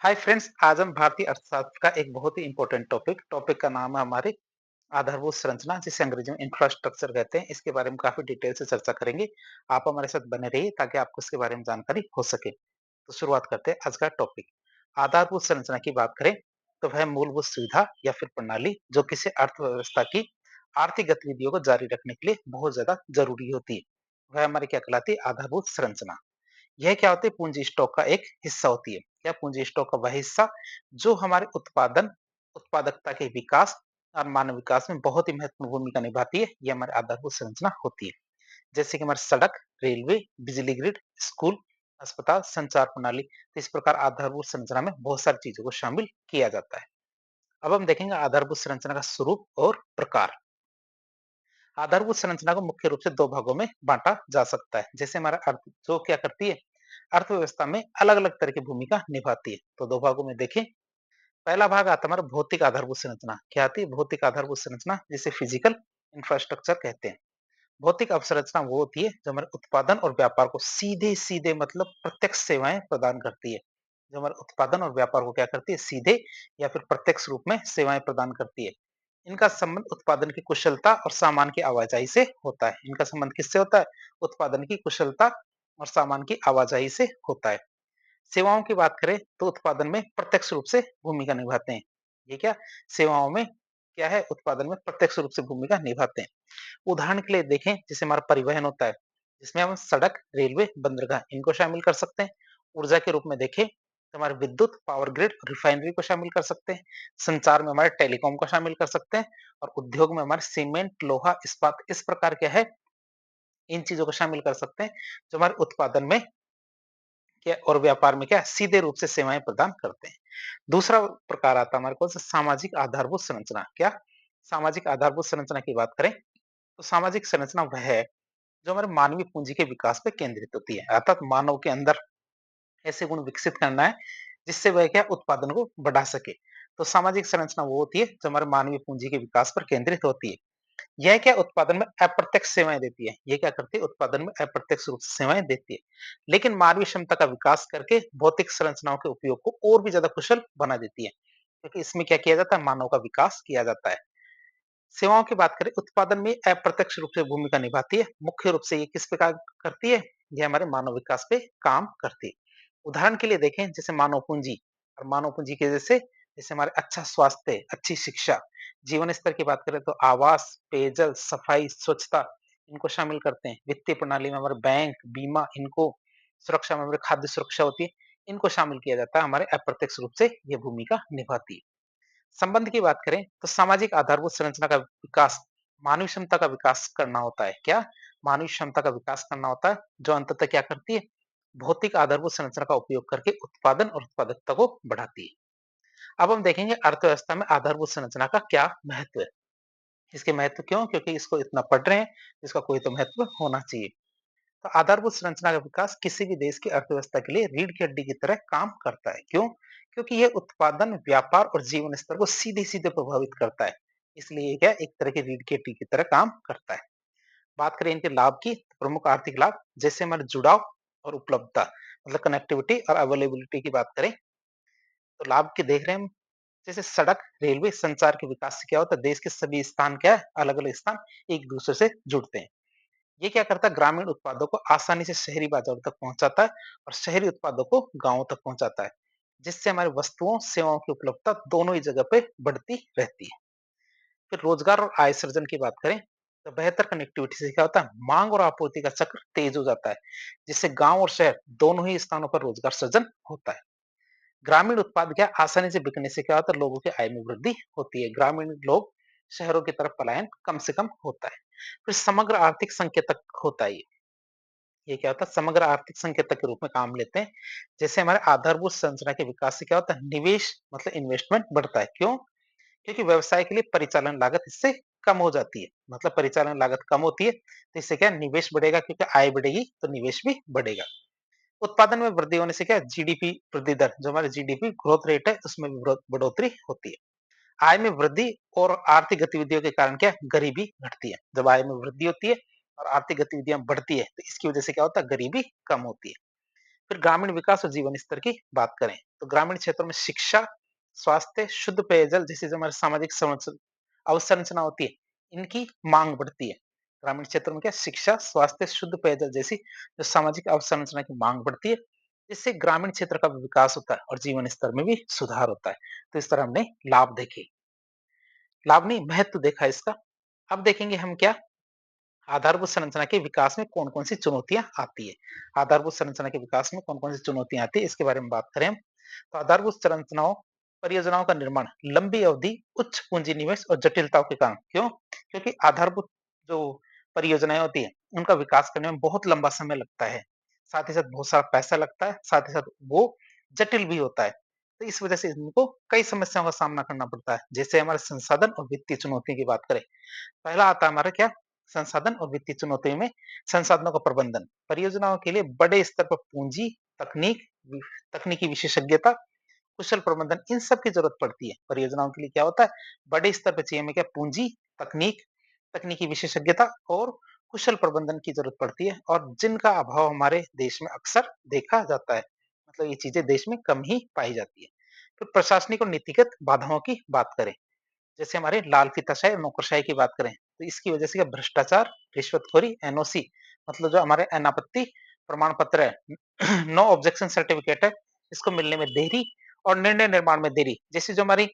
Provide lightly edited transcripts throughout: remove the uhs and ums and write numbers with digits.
Hi friends, आज हम भारतीय अर्थशास्त्र का एक बहुत ही इंपॉर्टेंट टॉपिक का नाम है हमारे आधारभूत संरचना, जिसे अंग्रेजी में इंफ्रास्ट्रक्चर कहते हैं। इसके बारे में काफी डिटेल से चर्चा करेंगे। आप हमारे साथ बने रहिए ताकि आपको इसके बारे में जानकारी हो सके। तो शुरुआत करते हैं आज का टॉपिक। आधारभूत संरचना की बात करें तो वह मूलभूत सुविधा या फिर प्रणाली जो किसी अर्थव्यवस्था की आर्थिक गतिविधियों को जारी रखने के लिए बहुत ज्यादा जरूरी होती है। वह हमारी क्या कहलाती है? आधारभूत संरचना। यह क्या होती है? पूंजी स्टॉक का एक हिस्सा होती है। क्या? पूंजी स्टॉक का वह हिस्सा जो हमारे उत्पादकता के विकास और मानव विकास में बहुत ही महत्वपूर्ण भूमिका निभाती है। ये हमारी आधारभूत संरचना होती है। जैसे कि हमारी सड़क, रेलवे, बिजली ग्रिड, स्कूल, अस्पताल, संचार प्रणाली। तो इस प्रकार आधारभूत संरचना में बहुत सारी चीजों को शामिल किया जाता है। अब हम देखेंगे आधारभूत संरचना का स्वरूप और प्रकार। आधारभूत संरचना को मुख्य रूप से दो भागों में बांटा जा सकता है। जैसे हमारा अर्थ जो क्या करती है, अर्थव्यवस्था में अलग अलग तरह की भूमिका निभाती है। तो दो भागों में देखें। पहला भाग आता है हमारा भौतिक आधारभूत संरचना। क्या आती है? भौतिक आधारभूत संरचना, जिसे फिजिकल इंफ्रास्ट्रक्चर कहते हैं। भौतिक अवसंरचना वो होती है जो हमारे उत्पादन और व्यापार को सीधे सीधे मतलब प्रत्यक्ष सेवाएं प्रदान करती है। जो हमारे उत्पादन और व्यापार को क्या करती है? सीधे या फिर प्रत्यक्ष रूप में सेवाएं प्रदान करती है। इनका संबंध उत्पादन की कुशलता और सामान की आवाजाही से होता है। इनका संबंध किससे होता है? उत्पादन की कुशलता और सामान की आवाजाही से होता है। सेवाओं की बात करें तो उत्पादन में प्रत्यक्ष रूप से भूमिका निभाते हैं। ये क्या? सेवाओं में क्या है? उत्पादन में प्रत्यक्ष रूप से भूमिका निभाते हैं। उदाहरण के लिए देखें, जैसे हमारा परिवहन होता है, जिसमें हम सड़क, रेलवे, बंदरगाह इनको शामिल कर सकते हैं। ऊर्जा के रूप में देखें तो हमारे विद्युत, पावर ग्रिड, रिफाइनरी को शामिल कर सकते हैं। संचार में हमारे टेलीकॉम को शामिल कर सकते हैं। और उद्योग में हमारे सीमेंट, लोहा, इस्पात, इस प्रकार क्या है, इन चीजों को शामिल कर सकते हैं जो हमारे उत्पादन में क्या और व्यापार में क्या सीधे रूप से सेवाएं प्रदान करते हैं। दूसरा प्रकार आता है हमारे पास सामाजिक आधारभूत संरचना। क्या? सामाजिक आधारभूत संरचना की बात करें तो सामाजिक संरचना वह है जो हमारे मानवीय पूंजी के विकास पे केंद्रित होती है। अर्थात मानव के अंदर ऐसे गुण विकसित करना है जिससे वह क्या उत्पादन को बढ़ा सके। तो सामाजिक संरचना वो होती है जो हमारे मानवीय पूंजी के विकास पर केंद्रित होती है। यह क्या उत्पादन में अप्रत्यक्ष सेवाएं देती है। ये क्या करती है? उत्पादन में अप्रत्यक्ष रूप से सेवाएं देती है, लेकिन मानवीय क्षमता का विकास करके भौतिक संरचनाओं के उपयोग को और भी ज्यादा कुशल बना देती है, क्योंकि इसमें क्या किया जाता है? मानव का विकास किया जाता है। सेवाओं की बात करें, उत्पादन में अप्रत्यक्ष रूप से भूमिका निभाती है। मुख्य रूप से ये किस प्रकार करती है? ये हमारे मानव विकास पे काम करती है। उदाहरण के लिए देखें, जैसे मानव पूंजी, और मानव पूंजी के जैसे जैसे हमारे अच्छा स्वास्थ्य, अच्छी शिक्षा, जीवन स्तर की बात करें तो आवास, पेयजल, सफाई, स्वच्छता इनको शामिल करते हैं। वित्तीय प्रणाली में हमारे बैंक, बीमा, इनको सुरक्षा में हमारे खाद्य सुरक्षा होती है, इनको शामिल किया जाता है। हमारे अप्रत्यक्ष रूप से ये भूमिका निभाती है। संबंध की बात करें तो सामाजिक आधारभूत संरचना का विकास मानवीय क्षमता का विकास करना होता है। क्या? मानवीय क्षमता का विकास करना होता है, जो अंततः क्या करती है? भौतिक आधारभूत संरचना का उपयोग करके उत्पादन और उत्पादकता को बढ़ाती है। अब हम देखेंगे अर्थव्यवस्था में आधारभूत संरचना का क्या महत्व है। इसके महत्व क्यों? क्योंकि इसको इतना पढ़ रहे हैं, इसका कोई तो महत्व होना चाहिए। तो आधारभूत संरचना का विकास किसी भी देश की अर्थव्यवस्था के लिए रीढ़ की हड्डी की तरह काम करता है। क्यों? क्योंकि यह उत्पादन, व्यापार और जीवन स्तर को सीधे सीधे प्रभावित करता है। इसलिए ये क्या एक तरह की रीढ़ की हड्डी की तरह काम करता है। बात करें इनके लाभ की, तो प्रमुख आर्थिक लाभ जैसे हमारे जुड़ाव और उपलब्धता, मतलब कनेक्टिविटी और अवेलेबिलिटी की बात करें तो लाभ के देख रहे हैं हम। जैसे सड़क, रेलवे, संचार के विकास से क्या होता है? देश के सभी स्थान क्या है? अलग अलग स्थान एक दूसरे से जुड़ते हैं। ये क्या करता है? ग्रामीण उत्पादों को आसानी से शहरी बाजारों तक पहुंचाता है और शहरी उत्पादों को गांवों तक पहुंचाता है, जिससे हमारी वस्तुओं, सेवाओं की उपलब्धता दोनों ही जगह पे बढ़ती रहती है। फिर रोजगार और आय सृजन की बात करें तो बेहतर कनेक्टिविटी से क्या होता है? मांग और आपूर्ति का चक्र तेज हो जाता है, जिससे गांव और शहर दोनों ही स्थानों पर रोजगार सृजन होता है। ग्रामीण उत्पाद क्या आसानी से बिकने से क्या होता है? लोगों की आय में वृद्धि होती है। ग्रामीण लोग शहरों की तरफ पलायन कम से कम होता है। फिर समग्र आर्थिक संकेतक होता है ये क्या होता है? समग्र आर्थिक संकेतक के रूप में काम लेते हैं। जैसे हमारे आधारभूत संरचना के विकास से क्या होता है? निवेश मतलब इन्वेस्टमेंट बढ़ता है। क्यों? क्योंकि व्यवसाय के लिए परिचालन लागत इससे कम हो जाती है। मतलब परिचालन लागत कम होती है तो इससे क्या निवेश बढ़ेगा, क्योंकि आय बढ़ेगी तो निवेश भी बढ़ेगा। उत्पादन में वृद्धि होने से क्या जीडीपी वृद्धि दर, जो हमारे जीडीपी ग्रोथ रेट है, उसमें भी बढ़ोतरी होती है। आय में वृद्धि और आर्थिक गतिविधियों के कारण क्या गरीबी घटती है। जब आय में वृद्धि होती है और आर्थिक गतिविधियां बढ़ती है तो इसकी वजह से क्या होता है? गरीबी कम होती है। फिर ग्रामीण विकास और जीवन स्तर की बात करें, तो ग्रामीण क्षेत्रों में शिक्षा, स्वास्थ्य, शुद्ध पेयजल जैसी जो हमारी सामाजिक अवसंरचना होती है, इनकी मांग बढ़ती है। ग्रामीण क्षेत्रों में क्या शिक्षा, स्वास्थ्य, शुद्ध पेयजल जैसी जो सामाजिक अवसंरचना की मांग बढ़ती है, जिससे ग्रामीण क्षेत्र का भी विकास होता है और जीवन स्तर में भी सुधार होता है। तो इस तरह हमने लाभ देखे, लाभ नहीं महत्व देखा इसका। अब देखेंगे हम क्या आधारभूत संरचना के विकास में कौन-कौन सी चुनौतियाँ आती है। आधारभूत संरचना के विकास में कौन-कौन सी चुनौतियाँ आती है, इसके बारे में बात करें हम। तो आधारभूत संरचनाओं परियोजनाओं का निर्माण लंबी अवधि, उच्च पूंजी निवेश और जटिलताओं के कारण क्यों? क्योंकि आधारभूत जो परियोजनाएँ होती हैं, उनका विकास करने में बहुत लंबा समय लगता है। साथ ही साथ बहुत सारा पैसा लगता है, साथ ही साथ वो जटिल भी होता है। तो इस वजह से इनको कई समस्याओं का सामना करना पड़ता है। जैसे हमारे संसाधन और वित्तीय चुनौतियों की बात करें, पहला आता है हमारा क्या संसाधन और वित्तीय चुनौतियों में संसाधनों का प्रबंधन। परियोजनाओं के लिए बड़े स्तर पर पूंजी, तकनीक, तकनीकी विशेषज्ञता, कुशल प्रबंधन इन सब की जरूरत पड़ती है। परियोजनाओं के लिए क्या होता है, बड़े स्तर पर चाहिए हमें क्या पूंजी, तकनीक, तकनीकी विशेषज्ञता और कुशल प्रबंधन की जरूरत पड़ती है, और जिनका अभाव हमारे देश में अक्सर देखा जाता है। मतलब ये चीजें देश में कम ही पाई जाती है। फिर प्रशासनिक और नीतिगत बाधाओं की बात करें, जैसे हमारे लाल फीताशाही और नौकरशाही की बात करें, तो इसकी वजह से क्या भ्रष्टाचार, रिश्वतखोरी, एनओसी मतलब जो हमारे अनापत्ति प्रमाण पत्र है, नो ऑब्जेक्शन सर्टिफिकेट है, इसको मिलने में देरी और निर्णय निर्माण में देरी जैसी जो हमारी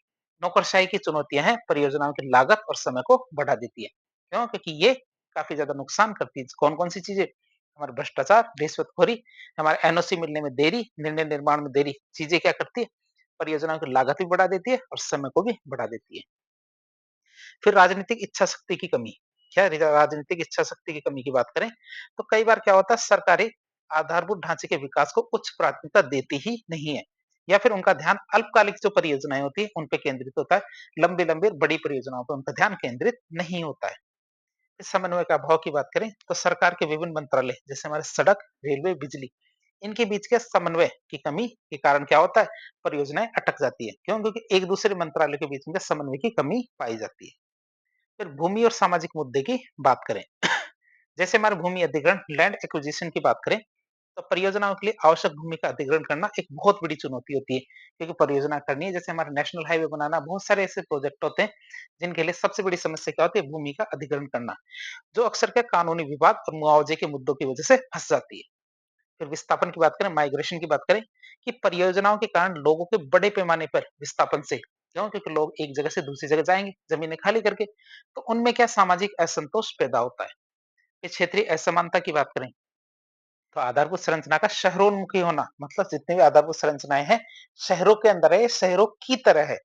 नौकरशाही की चुनौतियां हैं, परियोजनाओं की लागत और समय को बढ़ा देती है। क्यों? क्योंकि ये काफी ज्यादा नुकसान करती है। कौन-कौन सी चीजें? हमारे भ्रष्टाचार, रिश्वतखोरी, हमारे एनओसी मिलने में देरी, निर्णय निर्माण में देरी चीजें क्या करती है? परियोजनाओं की लागत भी बढ़ा देती है और समय को भी बढ़ा देती है। फिर राजनीतिक इच्छा शक्ति की कमी, क्या राजनीतिक इच्छा शक्ति की कमी की बात करें, तो कई बार क्या होता है सरकारें आधारभूत ढांचे के विकास को उच्च प्राथमिकता देती ही नहीं है, या फिर उनका ध्यान अल्पकालिक जो परियोजनाएं होती है उन पे केंद्रित होता है, लंबी लंबी और बड़ी परियोजनाओं पर उनका ध्यान केंद्रित नहीं होता है। इस समन्वय का अभाव की बात करें, तो सरकार के विभिन्न मंत्रालय जैसे हमारे सड़क, रेलवे, बिजली, इनके बीच के समन्वय की कमी के कारण क्या होता है, परियोजनाएं अटक जाती है। क्यों? क्योंकि एक दूसरे मंत्रालय के बीच में समन्वय की कमी पाई जाती है। फिर भूमि और सामाजिक मुद्दे की बात करें, जैसे हमारे भूमि अधिग्रहण, लैंड एक्विजिशन की बात करें, तो परियोजनाओं के लिए आवश्यक भूमि का अधिग्रहण करना एक बहुत बड़ी चुनौती होती है, क्योंकि परियोजना करनी है, जैसे हमारे नेशनल हाईवे बनाना, बहुत सारे ऐसे प्रोजेक्ट होते हैं जिनके लिए सबसे बड़ी समस्या क्या होती है, भूमि का अधिग्रहण करना, जो अक्सर क्या कानूनी विवाद और मुआवजे के मुद्दों की वजह से फंस जाती है। फिर विस्थापन की बात करें, माइग्रेशन की बात करें, कि परियोजनाओं के कारण लोगों के बड़े पैमाने पर विस्थापन से क्यों? क्योंकि लोग एक जगह से दूसरी जगह जाएंगे जमीनें खाली करके, तो उनमें क्या सामाजिक असंतोष पैदा होता है। फिर क्षेत्रीय असमानता की बात करें, तो आधारभूत संरचना का शहरोन्मुखी होना, मतलब जितनी भी आधारभूत संरचनाएं हैं शहरों के अंदर है, शहरों की तरह है।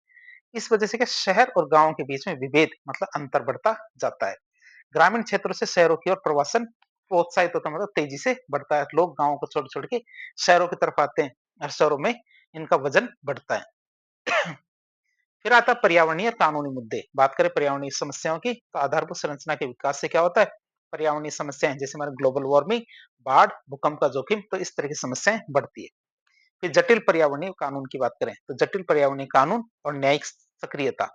इस वजह से क्या शहर और गांव के बीच में विभेद मतलब अंतर बढ़ता जाता है। ग्रामीण क्षेत्रों से शहरों की ओर प्रवासन प्रोत्साहित होता, मतलब तेजी से बढ़ता है। लोग गांवों को छोड़ छोड़ के शहरों की तरफ आते हैं और शहरों में इनका वजन बढ़ता है। फिर आता है पर्यावरणीय कानूनी मुद्दे। बात करें पर्यावरणीय समस्याओं की, तो आधारभूत संरचना के विकास से क्या होता है, पर्यावरणीय समस्याएं जैसे हमारे ग्लोबल वार्मिंग, बाढ़, भूकंप का जोखिम, तो इस तरह की समस्याएं बढ़ती है। फिर जटिल पर्यावरणीय कानून की बात करें, तो जटिल पर्यावरणीय कानून और न्यायिक सक्रियता,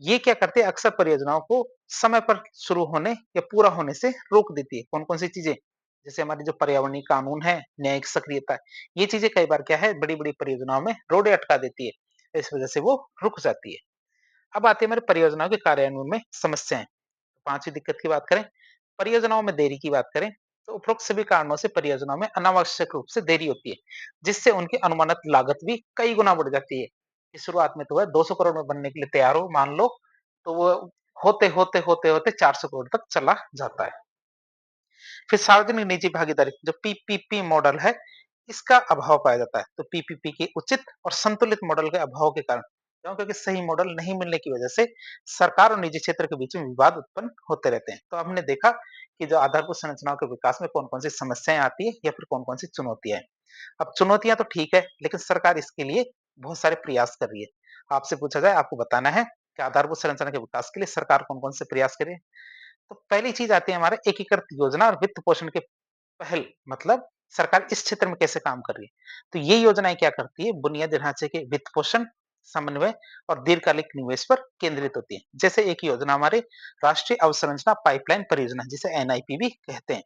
ये क्या करते हैं, अक्सर परियोजनाओं को समय पर शुरू होने या पूरा होने से रोक देती है। कौन कौन सी चीजें? जैसे हमारी जो पर्यावरणीय कानून है, न्यायिक सक्रियता है, ये चीजें कई बार क्या है, बड़ी बड़ी परियोजनाओं में रोड़े अटका देती है, इस वजह से वो रुक जाती है। अब आती है हमारी परियोजनाओं के कार्यान्वयन में समस्याएं। पांचवी दिक्कत की बात करें, परियोजनाओं में देरी की बात करें, तो उपरोक्त सभी कारणों से परियोजनाओं में अनावश्यक रूप से देरी होती है, जिससे उनकी अनुमानित लागत भी कई गुना बढ़ जाती है। इस शुरुआत में तो वह 200 करोड़ में बनने के लिए तैयार हो मान लो, तो वो होते 400 करोड़ तक चला जाता है। फिर सार्वजनिक निजी भागीदारी जो पीपीपी मॉडल है, इसका अभाव पाया जाता है। तो पीपीपी के उचित और संतुलित मॉडल के अभाव के कारण क्यों? क्योंकि सही मॉडल नहीं मिलने की वजह से सरकार और निजी क्षेत्र के बीच में विवाद उत्पन्न होते रहते हैं। तो हमने देखा कि जो आधारभूत संरचनाओं के विकास में कौन कौन सी समस्याएं आती है या फिर कौन कौन सी चुनौतियां हैं। अब चुनौतियां तो ठीक है, लेकिन सरकार इसके लिए बहुत सारे प्रयास कर रही है। आपसे पूछा जाए, आपको बताना है कि आधारभूत संरचना के विकास के लिए सरकार कौन कौन से प्रयास करे। तो पहली चीज आती है हमारे एकीकृत योजना और वित्त पोषण के पहल, मतलब सरकार इस क्षेत्र में कैसे काम कर रही है। तो ये योजनाएं क्या करती है, बुनियादी ढांचे के वित्त पोषण, समन्वय और दीर्घकालिक निवेश पर केंद्रित होती है। जैसे एक योजना हमारे राष्ट्रीय अवसंरचना पाइपलाइन परियोजना, जिसे एनआईपी भी कहते हैं,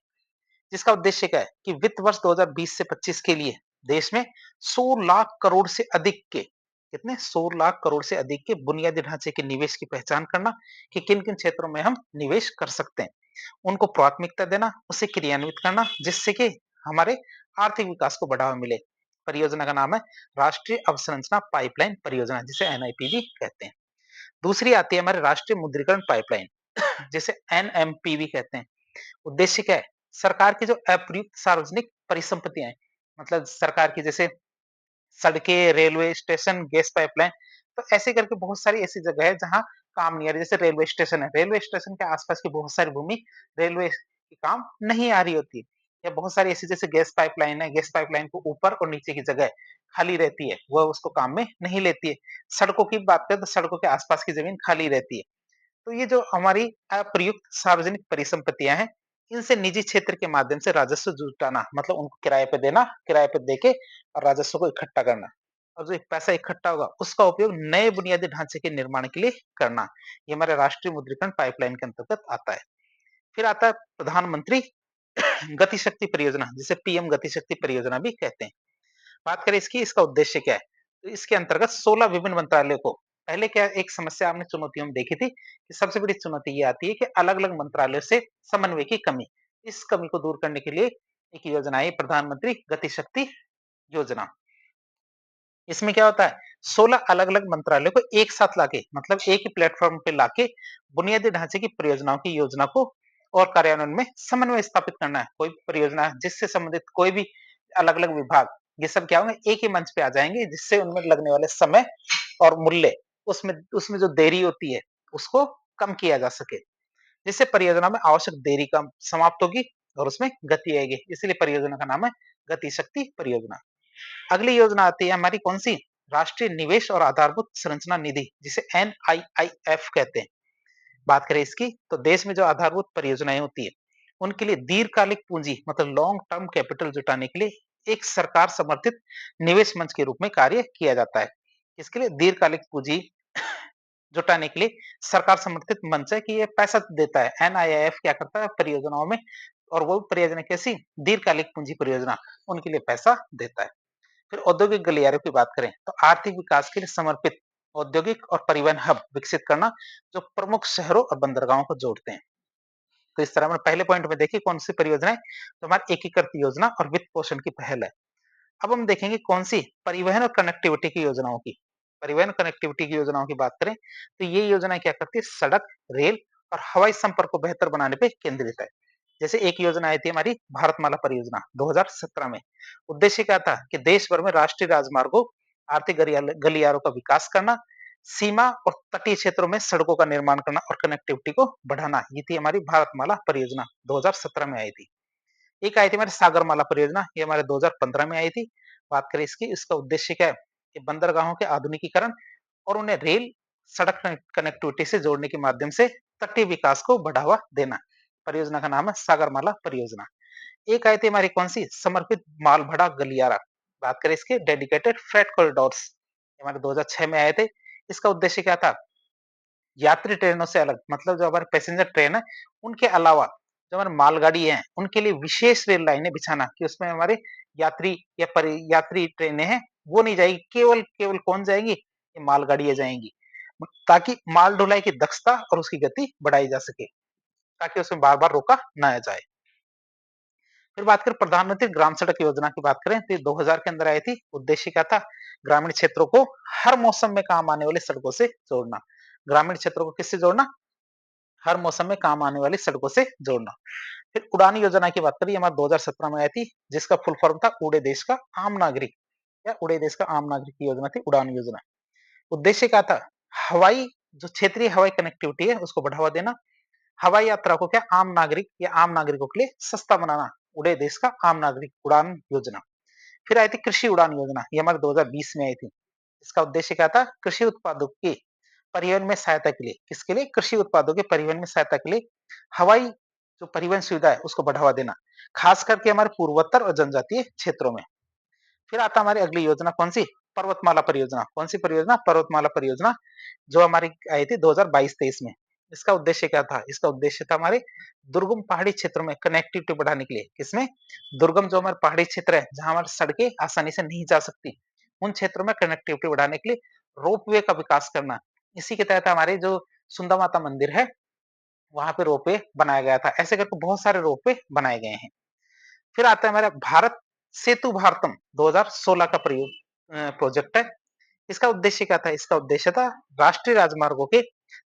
जिसका उद्देश्य क्या है कि वित्त वर्ष 2020 से 25 के लिए देश में 100 लाख करोड़ से अधिक के कितने 100 लाख करोड़ से अधिक के बुनियादी ढांचे के निवेश की पहचान करना कि किन-किन क्षेत्रों में हम निवेश कर सकते हैं। उनको प्राथमिकता देना, उसे क्रियान्वित करना जिससे कि हमारे आर्थिक विकास को बढ़ावा मिले। परियोजना का नाम है राष्ट्रीय अवसंरचना पाइपलाइन परियोजना जिसे एनआईपीवी कहते हैं। दूसरी आती है हमारे राष्ट्रीय मुद्रीकरण पाइपलाइन जिसे एनएमपीवी कहते हैं। उद्देश्य क्या है? सरकार की जो अप्रयुक्त सार्वजनिक परिसंपत्तियां हैं, मतलब सरकार की जैसे सड़कें, रेलवे स्टेशन, गैस पाइपलाइन, तो ऐसे करके बहुत सारी ऐसी जगह है जहाँ काम नहीं आ रही। जैसे रेलवे स्टेशन है, रेलवे स्टेशन के आसपास की बहुत सारी भूमि रेलवे की काम नहीं आ रही होती है। या बहुत सारी ऐसी जैसे गैस पाइपलाइन है, गैस पाइपलाइन को ऊपर और नीचे की जगह खाली रहती है, वह उसको काम में नहीं लेती है। सड़कों की बात करें तो सड़कों के आसपास की जमीन खाली रहती है। तो ये जो हमारी अप्रयुक्त सार्वजनिक परिसंपत्तियां हैं, इनसे निजी क्षेत्र के माध्यम से राजस्व जुटाना, मतलब उनको किराए पे देना, किराए पे देके और राजस्व को इकट्ठा करना। और जो एक पैसा इकट्ठा होगा, उसका उपयोग नए बुनियादी ढांचे के निर्माण के लिए करना। ये हमारे राष्ट्रीय मुद्रीकरण पाइपलाइन के अंतर्गत आता है। फिर आता है प्रधानमंत्री गति शक्ति परियोजना, जिसे पीएम गति शक्ति परियोजना भी कहते हैं। बात करें इसकी, इसका उद्देश्य क्या है? तो इसके अंतर्गत 16 विभिन्न मंत्रालयों को पहले क्या एक समस्या आपने चुनौतियों में देखी थी कि सबसे बड़ी चुनौती ये आती है कि अलग-अलग मंत्रालयों से समन्वय की कमी। इस कमी को दूर करने के लिए एक योजना आई प्रधानमंत्री गति शक्ति योजना। इसमें क्या होता है 16 अलग-अलग मंत्रालयों को एक साथ लाके मतलब एक ही प्लेटफॉर्म पे लाके बुनियादी ढांचे की परियोजनाओं की योजना को और कार्यान्वयन में समन्वय स्थापित करना है। कोई परियोजना जिससे संबंधित कोई भी अलग-अलग विभाग ये सब क्या होंगे एक ही मंच पे आ जाएंगे जिससे उनमें लगने वाले समय और मूल्य उसमें उसमें जो देरी होती है उसको कम किया जा सके। जिससे परियोजना में आवश्यक देरी कम समाप्त होगी और उसमें गति आएगी। इसलिए परियोजना का नाम है गति शक्ति परियोजना। अगली योजना आती है हमारी कौन सी? राष्ट्रीय निवेश और आधारभूत संरचना निधि जिसे एनआईआईएफ कहते हैं। बात करें इसकी तो देश में जो आधारभूत परियोजनाएं होती है उनके लिए दीर्घकालिक पूंजी मतलब लॉन्ग टर्म कैपिटल जुटाने के लिए एक सरकार समर्थित निवेश मंच के रूप में कार्य किया जाता है। इसके लिए दीर्घकालिक पूंजी जुटाने के लिए सरकार समर्थित मंच है कि ये पैसा देता है। एनआईआईएफ क्या करता है परियोजनाओं में और वो परियोजना कैसी दीर्घकालिक पूंजी परियोजना उनके लिए पैसा देता है। फिर औद्योगिक गलियारों की बात करें तो आर्थिक विकास के लिए समर्पित औद्योगिक और परिवहन हब विकसित करना जो प्रमुख शहरों और बंदरगाहों को जोड़ते हैं। तो इस तरह मैंने पहले पॉइंट में देखी कौन सी परियोजना है तो हमारी एकीकृत योजना और वित्त पोषण की पहल है। अब हम देखेंगे कौन सी परिवहन और कनेक्टिविटी की योजनाओं की। परिवहन कनेक्टिविटी की योजनाओं की बात करें तो ये योजना क्या करती है सड़क, रेल और हवाई संपर्क को बेहतर बनाने पे केंद्रित है। जैसे एक योजना आई थी हमारी भारतमाला परियोजना 2017 में। उद्देश्य क्या था कि देश भर में राष्ट्रीय राजमार्गों, आर्थिक गलियारों का विकास करना, सीमा और तटीय क्षेत्रों में सड़कों का निर्माण करना और कनेक्टिविटी को बढ़ाना। ये थी हमारी भारतमाला परियोजना 2017 में आई थी। एक आई थी हमारी सागरमाला परियोजना, ये हमारे 2015 में आई थी। बात करें इसकी, इसका उद्देश्य क्या है कि बंदरगाहों के आधुनिकीकरण और उन्हें रेल सड़क कनेक्टिविटी से जोड़ने के माध्यम से तटीय विकास को बढ़ावा देना। परियोजना का नाम है सागरमाला परियोजना। एक आई थी हमारी कौन सी समर्पित मालभाड़ा गलियारा। बात करें इसके डेडिकेटेड फ्रेट कॉरिडोर्स, हमारे 2006 में आए थे। इसका उद्देश्य क्या था यात्री ट्रेनों से अलग मतलब जो हमारे पैसेंजर ट्रेन है उनके अलावा जो हमारे मालगाड़ी है उनके लिए विशेष रेल लाइनें बिछाना कि उसमें हमारे यात्री या यात्री ट्रेनें हैं वो नहीं जाएगी, केवल केवल कौन जाएंगी ये मालगाड़ियां जाएंगी ताकि माल ढुलाई की दक्षता और उसकी गति बढ़ाई जा सके ताकि उसमें बार बार रोका ना जाए। फिर बात करें प्रधानमंत्री ग्राम सड़क योजना की बात करें तो ये 2000 के अंदर आई थी। उद्देश्य क्या था ग्रामीण क्षेत्रों को हर मौसम में काम आने वाली सड़कों से जोड़ना। ग्रामीण क्षेत्रों को किससे जोड़ना हर मौसम में काम आने वाली सड़कों से जोड़ना। फिर उड़ान योजना की बात करें हमारे 2017 में आई थी जिसका फुल फॉर्म था उड़े देश का आम नागरिक या उड़े देश का आम नागरिक की योजना थी उड़ान योजना। उद्देश्य क्या था हवाई जो क्षेत्रीय हवाई कनेक्टिविटी है उसको बढ़ावा देना, हवाई यात्रा को क्या आम नागरिक या आम नागरिकों के लिए सस्ता बनाना। उड़े देश का आम नागरिक उड़ान योजना। फिर आई थी कृषि उड़ान योजना, ये हमारे 2020 में आई थी। इसका उद्देश्य क्या था कृषि उत्पादों के परिवहन में सहायता के लिए, किसके लिए कृषि उत्पादों के परिवहन में सहायता के लिए हवाई जो परिवहन सुविधा है उसको बढ़ावा देना, खास करके हमारे पूर्वोत्तर और जनजातीय क्षेत्रों में। फिर आता हमारी अगली योजना कौन सी पर्वतमाला परियोजना। कौन सी परियोजना पर्वतमाला परियोजना जो हमारी आई थी 2022-23 में। इसका उद्देश्य क्या था? इसका उद्देश्य था हमारे दुर्गम पहाड़ी क्षेत्रों में कनेक्टिविटी बढ़ाने के लिए। किसमें? दुर्गम जो हमारे पहाड़ी क्षेत्र है, जहाँ हमारी सड़कें आसानी से नहीं जा सकती, उन क्षेत्रों में कनेक्टिविटी बढ़ाने के लिए रोपवे का विकास करना। इसी के तहत हमारे जो सुंदर माता मंदिर है, वहाँ पे रोपवे बनाया गया था। ऐसे करके बहुत सारे रोपवे बनाए गए हैं। फिर आता है हमारा भारत सेतु भारतम 2016 का प्रोजेक्ट है। इसका उद्देश्य क्या था? इसका उद्देश्य था राष्ट्रीय राजमार्गों के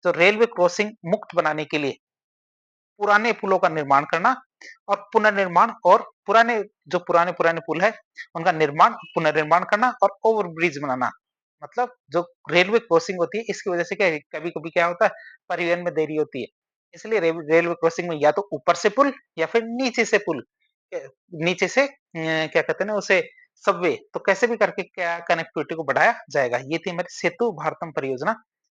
जो रेलवे क्रॉसिंग मुक्त बनाने के लिए पुराने पुलों का निर्माण करना और पुनर्निर्माण, और पुराने पुल है उनका निर्माण पुनर्निर्माण करना और ओवरब्रिज बनाना। मतलब जो रेलवे क्रॉसिंग होती है, इसकी वजह से क्या है, कभी कभी क्या होता है, परिवहन में देरी होती है। इसलिए रेलवे क्रॉसिंग में या तो ऊपर से पुल या फिर नीचे से पुल, नीचे से क्या कहते हैं ना उसे, सबवे, तो कैसे भी करके क्या कनेक्टिविटी को बढ़ाया जाएगा। ये थी हमारी सेतु भारतम परियोजना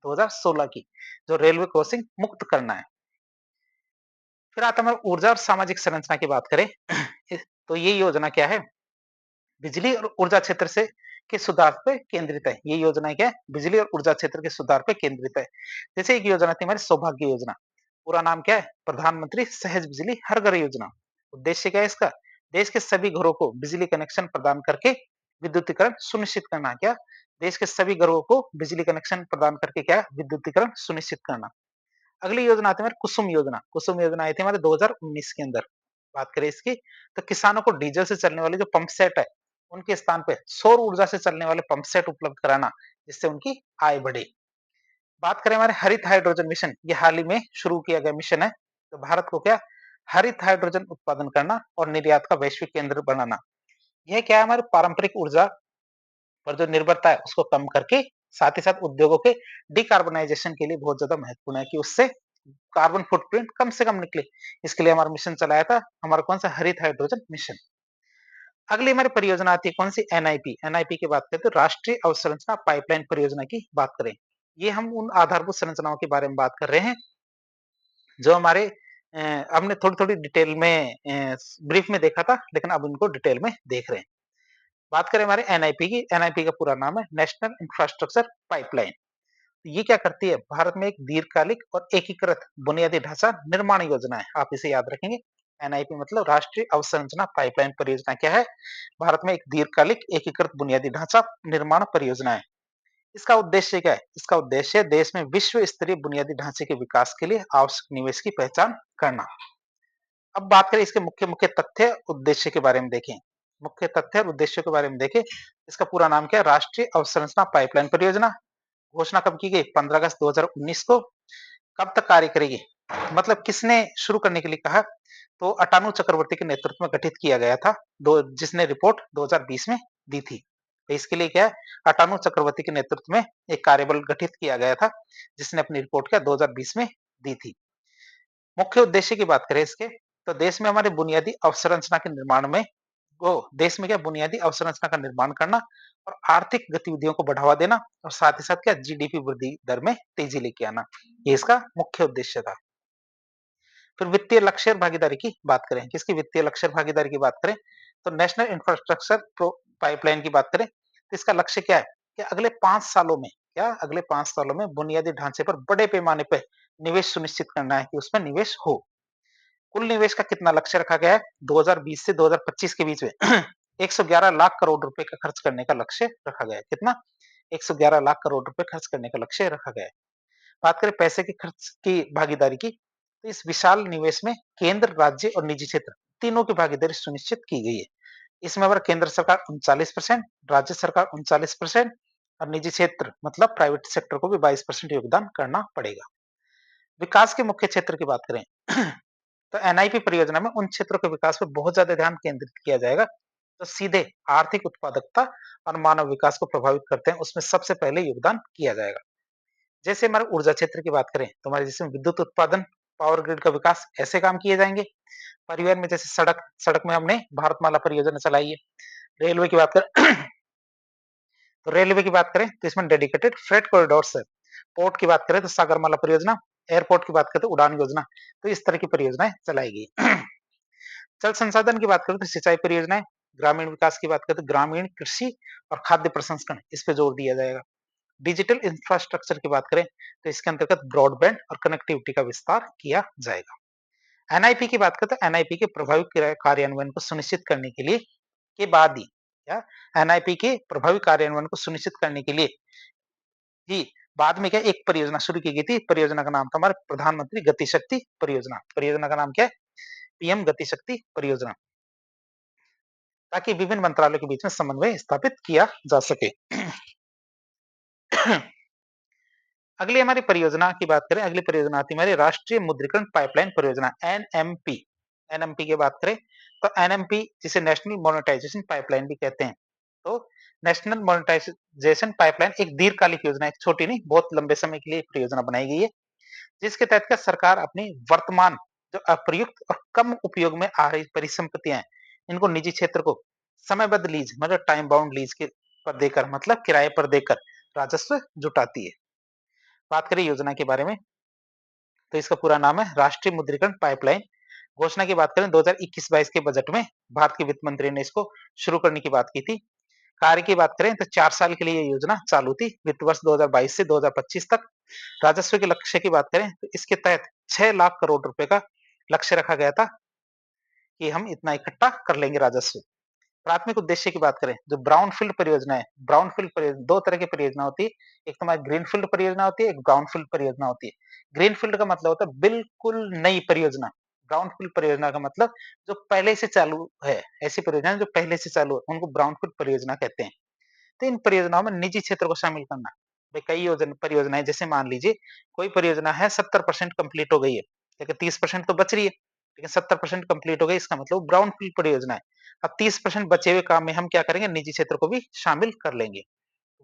2016 की, जो रेलवे क्रॉसिंग मुक्त करना है। फिर आता है हमारा ऊर्जा और सामाजिक संरचना की बात करें तो ये योजना क्या है? बिजली और ऊर्जा क्षेत्र से के सुधार पे केंद्रित है। ये योजना क्या है? बिजली और ऊर्जा क्षेत्र के सुधार पे केंद्रित है। जैसे एक योजना थी हमारी सौभाग्य योजना, पूरा नाम क्या है? प्रधानमंत्री सहज बिजली हर घर योजना। उद्देश्य क्या है इसका? देश के सभी घरों को बिजली कनेक्शन प्रदान करके विद्युतीकरण सुनिश्चित करना। क्या? देश के सभी घरों को बिजली कनेक्शन प्रदान करके क्या? विद्युतीकरण सुनिश्चित करना। अगली योजना आती है हमारी कुसुम योजना। कुसुम योजना आई थी हमारे 2019 के अंदर। बात करें इसकी, तो किसानों को डीजल से चलने वाले जो पंप सेट है, उनके स्थान पे सौर ऊर्जा से चलने वाले पंप सेट उपलब्ध कराना, जिससे उनकी आय बढ़े। बात करें हमारे हरित हाइड्रोजन मिशन, ये हाल ही में शुरू किया गया मिशन है। तो भारत को क्या, हरित हाइड्रोजन उत्पादन करना और निर्यात का वैश्विक केंद्र बनाना। यह क्या है, हमारे पारंपरिक ऊर्जा पर जो निर्भरता है उसको कम करके, साथ ही साथ उद्योगों के डिकार्बोनाइजेशन के लिए बहुत ज्यादा महत्वपूर्ण है कि उससे कार्बन फुटप्रिंट कम से कम निकले। इसके लिए हमारा मिशन चलाया था, हमारा कौन सा, हरित हाइड्रोजन मिशन। अगली हमारी परियोजना आती है कौन सी, एनआईपी। एनआईपी की बात करें तो राष्ट्रीय अवसंरचना पाइपलाइन परियोजना की बात करें। ये हम उन आधारभूत संरचनाओं के बारे में बात कर रहे हैं जो हमारे हमने थोड़ी थोड़ी डिटेल में ब्रीफ में देखा था, लेकिन अब इनको डिटेल में देख रहे हैं। बात करें हमारे एनआईपी की, एनआईपी का पूरा नाम है नेशनल इंफ्रास्ट्रक्चर पाइपलाइन। ये क्या करती है? भारत में एक दीर्घकालिक और एकीकृत बुनियादी ढांचा निर्माण योजना है। आप इसे याद रखेंगे। एनआईपी मतलब राष्ट्रीय अवसंरचना पाइपलाइन परियोजना क्या है? भारत में एक दीर्घकालिक एकीकृत बुनियादी ढांचा निर्माण परियोजना है। इसका उद्देश्य क्या है? इसका उद्देश्य देश में विश्व स्तरीय बुनियादी ढांचे के विकास के लिए आवश्यक निवेश की पहचान करना। अब बात करें इसके मुख्य मुख्य तथ्य उद्देश्य के बारे में देखें। मुख्य तथ्य और उद्देश्य के बारे में देखें। इसका पूरा नाम क्या है? राष्ट्रीय अवसंरचना पाइपलाइन परियोजना। घोषणा कब की गई? 15 अगस्त 2019 को। कब तक कार्य करेगी? मतलब किसने शुरू करने के लिए कहा? तो अटानु चक्रवर्ती के नेतृत्व में गठित किया गया था, दो जिसने रिपोर्ट 2020 में दी थी। तो इसके लिए क्या है? अटानु चक्रवर्ती के नेतृत्व में एक कार्यबल गठित किया गया था, जिसने अपनी रिपोर्ट क्या 2020 में दी थी। मुख्य उद्देश्य की बात करें इसके, तो देश में हमारे बुनियादी अवसंरचना के निर्माण में, वो देश में क्या बुनियादी अवसंरचना का निर्माण करना और आर्थिक गतिविधियों को बढ़ावा देना, और साथ ही साथ क्या जीडीपी वृद्धि दर में तेजी लेके आना, ये इसका मुख्य उद्देश्य था। फिर वित्तीय लक्ष्य और भागीदारी की बात करें। किसकी वित्तीय लक्ष्य और भागीदारी की बात करें? तो नेशनल इंफ्रास्ट्रक्चर पाइपलाइन की बात करें तो इसका लक्ष्य क्या है कि अगले 5 सालों में, क्या अगले 5 सालों में बुनियादी ढांचे पर बड़े पैमाने पर निवेश सुनिश्चित करना है कि उसमें निवेश हो। कुल निवेश का कितना लक्ष्य रखा गया है? 2020 से 2025 के बीच में 111 लाख करोड़ रुपए का खर्च करने का लक्ष्य रखा गया है। कितना? 111 लाख करोड़ रुपए खर्च करने का लक्ष्य रखा गया है। बात करें पैसे के खर्च की भागीदारी की, तो इस विशाल निवेश में केंद्र, राज्य और निजी क्षेत्र तीनों की भागीदारी सुनिश्चित की गई है। इसमें हमारा केंद्र सरकार 39%, राज्य सरकार 39% और निजी क्षेत्र मतलब प्राइवेट सेक्टर को भी 22% योगदान करना पड़ेगा। विकास के मुख्य क्षेत्र की बात करें तो एनआईपी परियोजना में उन क्षेत्रों के विकास पर बहुत ज्यादा ध्यान केंद्रित किया जाएगा तो सीधे आर्थिक उत्पादकता और मानव विकास को प्रभावित करते हैं, उसमें सबसे पहले योगदान किया जाएगा। जैसे हमारे ऊर्जा क्षेत्र की बात करें तो हमारे जिसमें विद्युत उत्पादन, पावर ग्रिड का विकास, ऐसे काम किए जाएंगे। परिवहन में जैसे सड़क सड़क में हमने भारतमाला परियोजना चलाई है। रेलवे की बात करें तो रेलवे की बात करें तो इसमें डेडिकेटेड फ्रेट कॉरिडोर्स है। पोर्ट की बात करें तो सागरमाला परियोजना, एयरपोर्ट की बात करें तो उड़ान योजना। तो इस तरह की परियोजनाएं चलाई गई। जल संसाधन की बात करें तो सिंचाई परियोजनाएं, ग्रामीण विकास की बात करें तो ग्रामीण कृषि और खाद्य प्रसंस्करण, इस पे जोर दिया जाएगा। डिजिटल इंफ्रास्ट्रक्चर की बात करें तो इसके अंतर्गत ब्रॉडबैंड और कनेक्टिविटी का विस्तार किया जाएगा। एनआईपी की बात करें तो एनआईपी के प्रभावी कार्यान्वयन को सुनिश्चित करने के लिए के बाद ही क्या एनआईपी के प्रभावी कार्यान्वयन को सुनिश्चित करने के लिए ही बाद में क्या एक परियोजना शुरू की गई थी। परियोजना का नाम था हमारा प्रधानमंत्री गति शक्ति परियोजना। परियोजना का नाम क्या है? पीएम गति शक्ति परियोजना, ताकि विभिन्न मंत्रालयों के बीच में समन्वय स्थापित किया जा सके। अगली हमारी परियोजना की बात करें, अगली परियोजना आती है हमारी राष्ट्रीय मुद्रीकरण पाइपलाइन परियोजना एनएमपी। एनएमपी की बात करें तो एनएमपी जिसे नेशनल मोनेटाइजेशन पाइपलाइन भी कहते हैं। तो नेशनल मोनेटाइजेशन पाइपलाइन एक दीर्घकालिक योजना है, एक छोटी नहीं बहुत लंबे समय के लिए परियोजना बनाई गई है, जिसके तहत क्या सरकार अपनी वर्तमान जो अप्रयुक्त और कम उपयोग में आ रही परिसंपत्तियां हैं, इनको निजी क्षेत्र को समयबद्ध लीज मतलब टाइम बाउंड लीज के पर देकर मतलब किराए पर देकर राजस्व जुटाती है। बात करें योजना के बारे में तो इसका पूरा नाम है राष्ट्रीय मुद्रीकरण पाइपलाइन। घोषणा की बात करें 2021-22 के बजट में भारत के वित्त मंत्री ने इसको शुरू करने की बात की थी। कार्य की बात करें तो 4 साल के लिए ये योजना चालू थी, वित्त वर्ष 2022 से 2025 तक। राजस्व के लक्ष्य की बात करें तो इसके तहत 6 लाख करोड़ रुपए का लक्ष्य रखा गया था कि हम इतना इकट्ठा कर लेंगे राजस्व। प्राथमिक उद्देश्य की बात करें, जो ब्राउनफील्ड परियोजना है, ब्राउनफील्ड परियोजना 2 तरह की परियोजना होती है, एक तो हमारी ग्रीनफील्ड परियोजना होती है, एक ब्राउनफील्ड परियोजना होती है। ग्रीनफील्ड का मतलब होता है बिल्कुल नई परियोजना। ब्राउनफील्ड परियोजना का मतलब जो पहले से चालू है, ऐसी परियोजना जो पहले से चालू है, उनको ब्राउनफील्ड परियोजना कहते हैं। तो इन परियोजनाओं में निजी क्षेत्र को शामिल करना। भाई कई योजना परियोजनाएं जैसे मान लीजिए कोई परियोजना है 70% कंप्लीट हो गई है, लेकिन 30% तो बच रही है, लेकिन 70% कंप्लीट हो गई इसका मतलब ब्राउनफील्ड परियोजना है। अब 30% बचे हुए काम में हम क्या करेंगे, निजी क्षेत्र को भी शामिल कर लेंगे।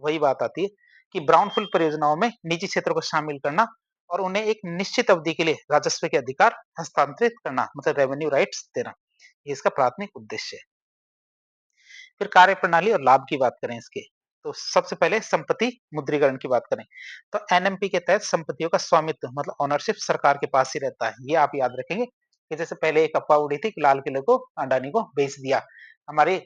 वही बात आती है कि ब्राउनफील्ड परियोजनाओं में निजी क्षेत्र को शामिल करना और उन्हें एक निश्चित अवधि के लिए राजस्व के अधिकार हस्तांतरित करना मतलब रेवेन्यू राइट्स देना, ये इसका प्राथमिक उद्देश्य है। फिर कार्यप्रणाली और लाभ की बात करें इसके, तो सबसे पहले संपत्ति मुद्रीकरण की बात करें तो एनएमपी के तहत संपत्तियों का स्वामित्व मतलब ओनरशिप सरकार के पास ही रहता है। ये आप याद रखेंगे कि जैसे पहले एक अफवाह उड़ी थी कि लाल किले को अडानी को बेच दिया, हमारे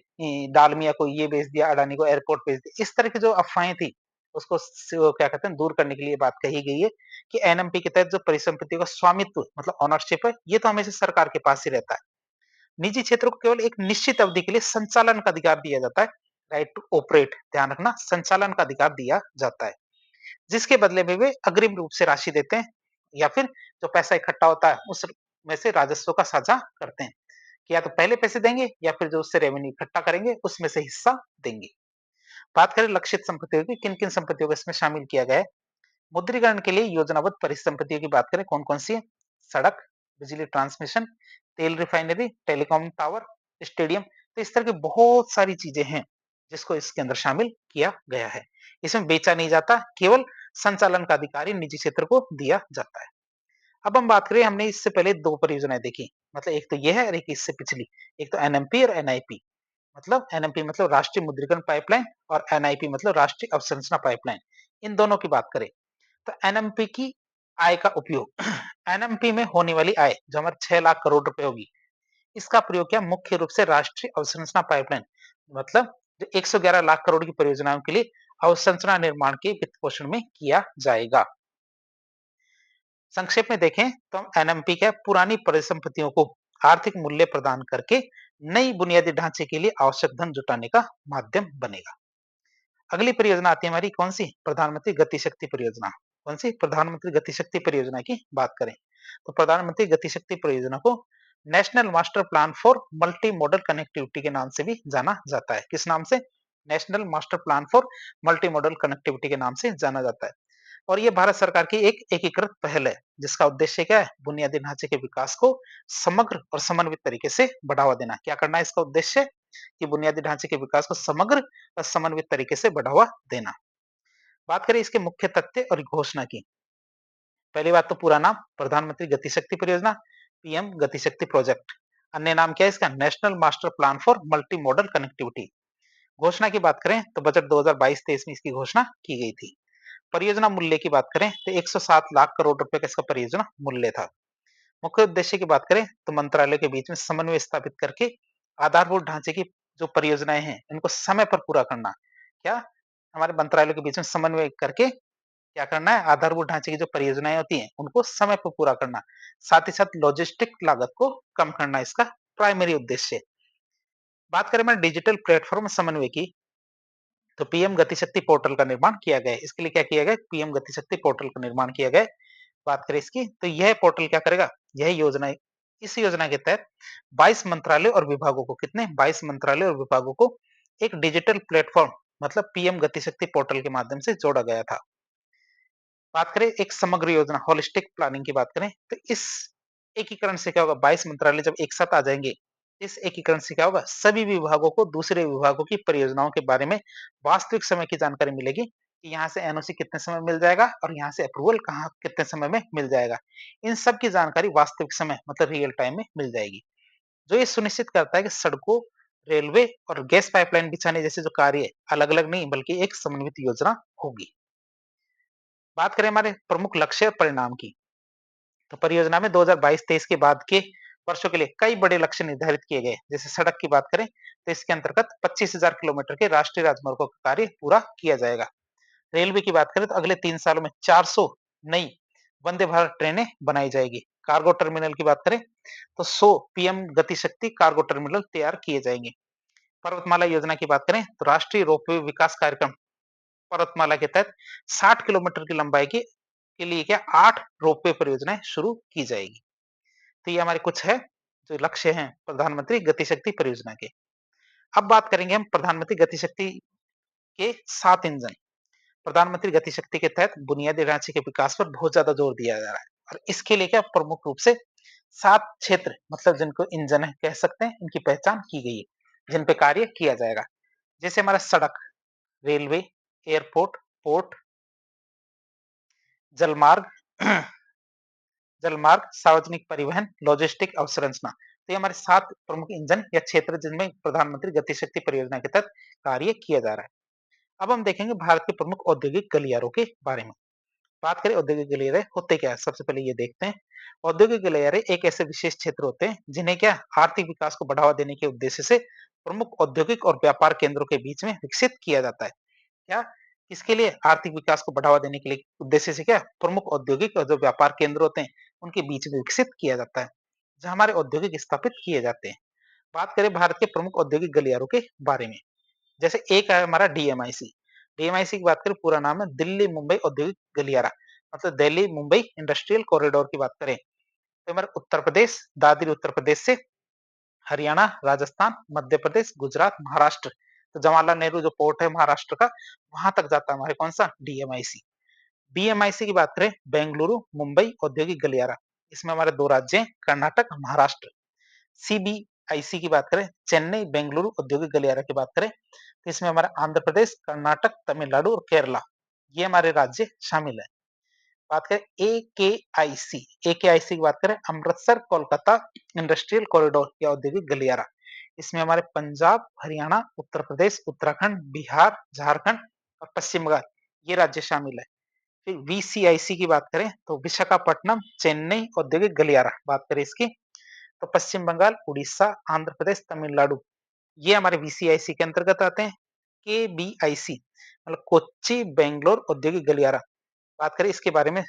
डालमिया को ये बेच दिया, अडानी को एयरपोर्ट बेच दिया, इस तरह की जो अफवाहें थी उसको वो क्या कहते हैं दूर करने के लिए बात कही गई है कि एनएमपी के तहत जो परिसंपत्तियों का स्वामित्व मतलब ओनरशिप है, ये तो हमेशा सरकार के पास ही रहता है। निजी क्षेत्र को केवल एक निश्चित अवधि के लिए संचालन का अधिकार दिया जाता है, राइट टू ऑपरेट, ध्यान रखना संचालन का अधिकार दिया जाता है, जिसके बदले में वे अग्रिम रूप से राशि देते हैं या फिर जो पैसा इकट्ठा होता है उस में से राजस्व का साझा करते हैं कि या तो पहले पैसे देंगे या फिर जो उससे रेवेन्यू इकट्ठा करेंगे उसमें से हिस्सा देंगे। बात करें लक्षित संपत्तियों की, किन किन संपत्तियों को इसमें शामिल किया गया है। मुद्रीकरण के लिए योजनाबद्ध परिसंपत्तियों की बात करें कौन कौन सी है, सड़क, बिजली ट्रांसमिशन, तेल रिफाइनरी, टेलीकॉम टावर, स्टेडियम, तो इस तरह की बहुत सारी चीजें हैं जिसको इसके अंदर शामिल किया गया है। इसमें बेचा नहीं जाता, केवल संचालन का अधिकार निजी क्षेत्र को दिया जाता है। अब हम बात करें, हमने इससे पहले दो परियोजनाएं देखी, मतलब एक तो यह है और एक इससे पिछली, एक तो एनएमपी और एनआईपी। मतलब एनएमपी मतलब राष्ट्रीय मुद्रीकरण पाइपलाइन और एनआईपी मतलब राष्ट्रीय अवसंरचना पाइपलाइन। इन दोनों की बात करें तो एनएमपी की आय का उपयोग एनएमपी में होने वाली आय जो हमारे 6 लाख करोड़ रुपए होगी, इसका प्रयोग क्या मुख्य रूप से राष्ट्रीय अवसंरचना पाइपलाइन मतलब जो 111 लाख करोड़ की परियोजनाओं के लिए अवसंरचना निर्माण के वित्त पोषण में किया जाएगा। संक्षेप में देखें तो एनएमपी क्या पुरानी परिसंपत्तियों को आर्थिक मूल्य प्रदान करके नई बुनियादी ढांचे के लिए आवश्यक धन जुटाने का माध्यम बनेगा। अगली परियोजना आती है हमारी कौन सी, प्रधानमंत्री गति शक्ति परियोजना। कौन सी, प्रधानमंत्री गति शक्ति परियोजना की बात करें तो प्रधानमंत्री गति शक्ति परियोजना को national master plan for multi modal connectivity के नाम से भी जाना जाता है। किस नाम से, national master plan for multi modal connectivity के नाम से जाना जाता है। और ये भारत सरकार की एक एकीकृत पहल है जिसका उद्देश्य क्या है, बुनियादी ढांचे के विकास को समग्र और समन्वित तरीके से बढ़ावा देना। क्या करना है इसका उद्देश्य, कि बुनियादी ढांचे के विकास को समग्र और समन्वित तरीके से बढ़ावा देना। बात करें इसके मुख्य तथ्य और घोषणा की, पहली बात तो पूरा नाम प्रधानमंत्री गति शक्ति परियोजना, पीएम गति शक्ति प्रोजेक्ट। अन्य नाम क्या है इसका, national master plan for multi modal connectivity. घोषणा की बात करें तो बजट 2022-23 में इसकी घोषणा की गई थी। परियोजना मूल्य की बात करें तो 107 लाख करोड़ रुपए का इसका परियोजना मूल्य था। मुख्य उद्देश्य की बात करें तो मंत्रालय के बीच में समन्वय स्थापित करके आधारभूत ढांचे की जो परियोजनाएं हैं इनको समय पर पूरा करना। क्या, हमारे मंत्रालयों के बीच में समन्वय करके क्या करना है, आधारभूत ढांचे की जो परियोजनाएं होती हैं उनको समय पर पूरा करना, साथ ही साथ लॉजिस्टिक लागत को कम करना इसका प्राइमरी उद्देश्य है। बात करें मैं डिजिटल प्लेटफॉर्म समन्वय की, तो पीएम गतिशक्ति पोर्टल का निर्माण किया गया है। इसके लिए क्या किया गया, पीएम गतिशक्ति पोर्टल का निर्माण किया गया है। बात करें इसकी, तो यह पोर्टल क्या करेगा, यह योजना, इस योजना के तहत 22 मंत्रालय और विभागों को, कितने 22 मंत्रालय और विभागों को एक डिजिटल प्लेटफॉर्म मतलब पीएम गतिशक्ति पोर्टल के माध्यम से जोड़ा गया था। बात करें एक समग्र योजना होलिस्टिक प्लानिंग की बात करें, तो इस एकीकरण से क्या होगा, 22 मंत्रालय जब एक साथ आ जाएंगे, इस एकीकरण से क्या होगा, सभी विभागों को दूसरे विभागों की परियोजनाओं के बारे में वास्तविक समय की जानकारी मिलेगी कि यहाँ से एनओसी कितने समय मिल जाएगा और यहाँ से अप्रूवल कहाँ कितने समय में मिल जाएगा। इन सब की जानकारी वास्तविक समय मतलब रियल टाइम में मिल जाएगी, जो ये सुनिश्चित करता है कि सड़कों, रेलवे और गैस पाइपलाइन बिछाने जैसे जो कार्य अलग अलग नहीं बल्कि एक समन्वित योजना होगी। बात करें हमारे प्रमुख लक्ष्य और परिणाम की, तो परियोजना में 2022-23 के बाद के वर्षों के लिए कई बड़े लक्ष्य निर्धारित किए गए। जैसे सड़क की बात करें, तो इसके अंतर्गत 25,000 किलोमीटर के राष्ट्रीय राजमार्गों का कार्य पूरा किया जाएगा। रेलवे की बात करें तो अगले 3 सालों में 400 नई वंदे भारत ट्रेनें बनाई जाएगी। कार्गो टर्मिनल की बात करें तो 100 पीएम गतिशक्ति कार्गो टर्मिनल तैयार किए जाएंगे। पर्वतमाला योजना की बात करें तो राष्ट्रीय रोपवे विकास कार्यक्रम पर्वतमाला के तहत 60 किलोमीटर की लंबाई के लिए क्या 8 रोपवे परियोजनाएं शुरू की जाएगी। तो ये हमारे कुछ है जो लक्ष्य हैं प्रधानमंत्री गतिशक्ति परियोजना के। अब बात करेंगे हम प्रधानमंत्री गतिशक्ति के 7 इंजन। प्रधानमंत्री गतिशक्ति के तहत बुनियादी ढांचे के विकास पर बहुत ज्यादा जोर दिया जा रहा है और इसके लिए क्या प्रमुख रूप से 7 क्षेत्र मतलब जिनको इंजन है कह सकते हैं, इनकी पहचान की गई है जिन पे कार्य किया जाएगा। जैसे हमारा सड़क, रेलवे, एयरपोर्ट, पोर्ट, जलमार्ग जलमार्ग, सार्वजनिक परिवहन, लॉजिस्टिक अवसंरचना। तो ये हमारे 7 प्रमुख इंजन या क्षेत्र जिनमें प्रधानमंत्री गतिशक्ति परियोजना के तहत कार्य किया जा रहा है। अब हम देखेंगे भारत के प्रमुख औद्योगिक गलियारों के बारे में। बात करें औद्योगिक गलियारे होते क्या है, सबसे पहले ये देखते हैं। औद्योगिक गलियारे एक ऐसे विशेष क्षेत्र होते हैं जिन्हें क्या आर्थिक विकास को बढ़ावा देने के उद्देश्य से प्रमुख औद्योगिक और व्यापार केंद्रों के बीच में विकसित किया जाता है। क्या, किसके लिए, आर्थिक विकास को बढ़ावा देने के लिए उद्देश्य से क्या प्रमुख औद्योगिक और जो व्यापार केंद्र होते हैं उनके बीच में विकसित किया जाता है, जहां हमारे औद्योगिक स्थापित किए जाते हैं। बात करें भारत के प्रमुख औद्योगिक गलियारों के बारे में, जैसे एक है हमारा डीएमआईसी। डीएमआईसी की बात करें पूरा नाम है दिल्ली मुंबई औद्योगिक गलियारा, मतलब दिल्ली मुंबई इंडस्ट्रियल कॉरिडोर की बात करें तो हमारे उत्तर प्रदेश, दादरी उत्तर प्रदेश से हरियाणा, राजस्थान, मध्य प्रदेश, गुजरात, महाराष्ट्र, तो जवाहरलाल नेहरू जो पोर्ट है महाराष्ट्र का, वहां तक जाता है हमारे कौन सा डीएमआईसी। बीएमआईसी की बात करें बेंगलुरु मुंबई औद्योगिक गलियारा, इसमें हमारे 2 राज्य हैं कर्नाटक, महाराष्ट्र। सीबीआईसी की बात करें चेन्नई बेंगलुरु औद्योगिक गलियारा की बात करें तो इसमें हमारा आंध्र प्रदेश, कर्नाटक, तमिलनाडु और केरला, ये हमारे राज्य शामिल है। बात करें एकेआईसी, एकेआईसी की बात करें अमृतसर कोलकाता इंडस्ट्रियल कॉरिडोर या औद्योगिक गलियारा, इसमें हमारे पंजाब, हरियाणा, उत्तर प्रदेश, उत्तराखंड, बिहार, झारखंड और पश्चिम बंगाल, ये राज्य शामिल है। फिर वीसीआईसी की बात करें तो विशाखापट्टनम चेन्नई औद्योगिक गलियारा, बात करें इसकी तो पश्चिम बंगाल, उड़ीसा, आंध्र प्रदेश, तमिलनाडु, ये हमारे वीसीआईसी के अंतर्गत आते हैं। केबीआईसी मतलब कोच्चि बेंगलोर औद्योगिक गलियारा, बात करें इसके बारे में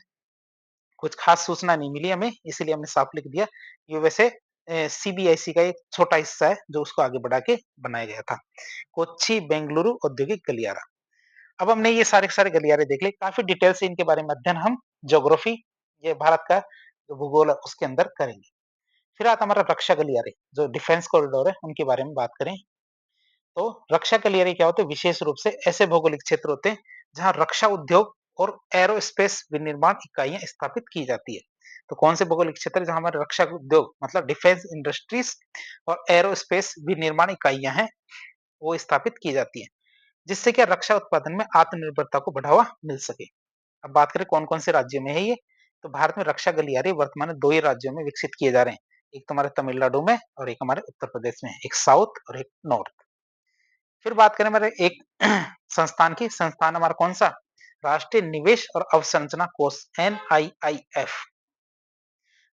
कुछ खास सूचना नहीं मिली हमें, इसीलिए हमने साफ लिख दिया। ये वैसे सीबीआईसी का एक छोटा हिस्सा है जो उसको आगे बढ़ा के बनाया गया था। कोच्चि बेंगलुरु औद्योगिक गलियारा। अब हमने ये सारे सारे गलियारे देख लिए, काफी डिटेल से इनके बारे में अध्ययन हम ज्योग्राफी, ये भारत का जो भूगोल है उसके अंदर करेंगे। फिर आता हमारा रक्षा गलियारे, जो डिफेंस कॉरिडोर है उनके बारे में बात करें तो रक्षा गलियारे क्या होते हैं, विशेष रूप से ऐसे भौगोलिक क्षेत्र होते हैं जहां रक्षा उद्योग और एरोस्पेस विनिर्माण इकाइयां स्थापित की जाती है। तो कौन से भौगोलिक क्षेत्र जहां हमारे रक्षा उद्योग मतलब डिफेंस इंडस्ट्रीज और एरोस्पेस विनिर्माण इकाइयां हैं वो स्थापित की जाती है, जिससे क्या रक्षा उत्पादन में आत्मनिर्भरता को बढ़ावा मिल सके। अब बात करें कौन कौन से राज्यों में है ये, तो भारत में रक्षा गलियारे वर्तमान में 2 ही राज्यों में विकसित किए जा रहे हैं। एक तो हमारे तमिलनाडु में और एक हमारे उत्तर प्रदेश में, एक साउथ और एक नॉर्थ। फिर बात करें हमारे एक संस्थान की, संस्थान हमारा कौन सा, राष्ट्रीय निवेश और अवसंरचना कोष एनआईआईएफ।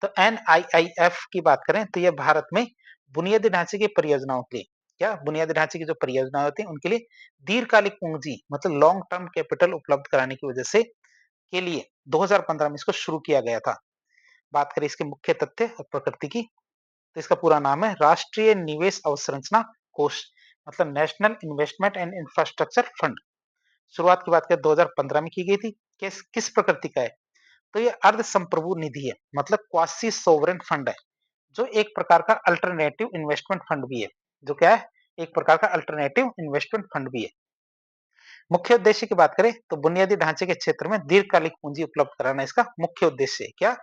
तो एनआईआईएफ की बात करें तो यह भारत में बुनियादी ढांचे की परियोजनाओं के लिए क्या बुनियादी ढांचे की जो परियोजना होती है उनके लिए दीर्घकालिक पूंजी मतलब लॉन्ग टर्म कैपिटल उपलब्ध कराने की वजह से के लिए 2015 में इसको शुरू किया गया था। बात करें इसके मुख्य तथ्य और प्रकृति की, तो इसका पूरा नाम है राष्ट्रीय निवेश अवसंरचना कोष मतलब national investment and infrastructure fund. शुरुआत की बात करें 2015 में की गई थी। किस प्रकृति का है? तो ये अर्ध संप्रभु निधि है मतलब क्वासी सोवरेन फंड है, जो एक प्रकार का अल्टरनेटिव इन्वेस्टमेंट फंड भी है। जो क्या है? एक प्रकार का अल्टरनेटिव इन्वेस्टमेंट फंड भी है। मुख्य उद्देश्य की बात करें तो बुनियादी ढांचे के क्षेत्र में दीर्घकालिक पूंजी उपलब्ध कराना इसका मुख्य उद्देश्य है। क्या?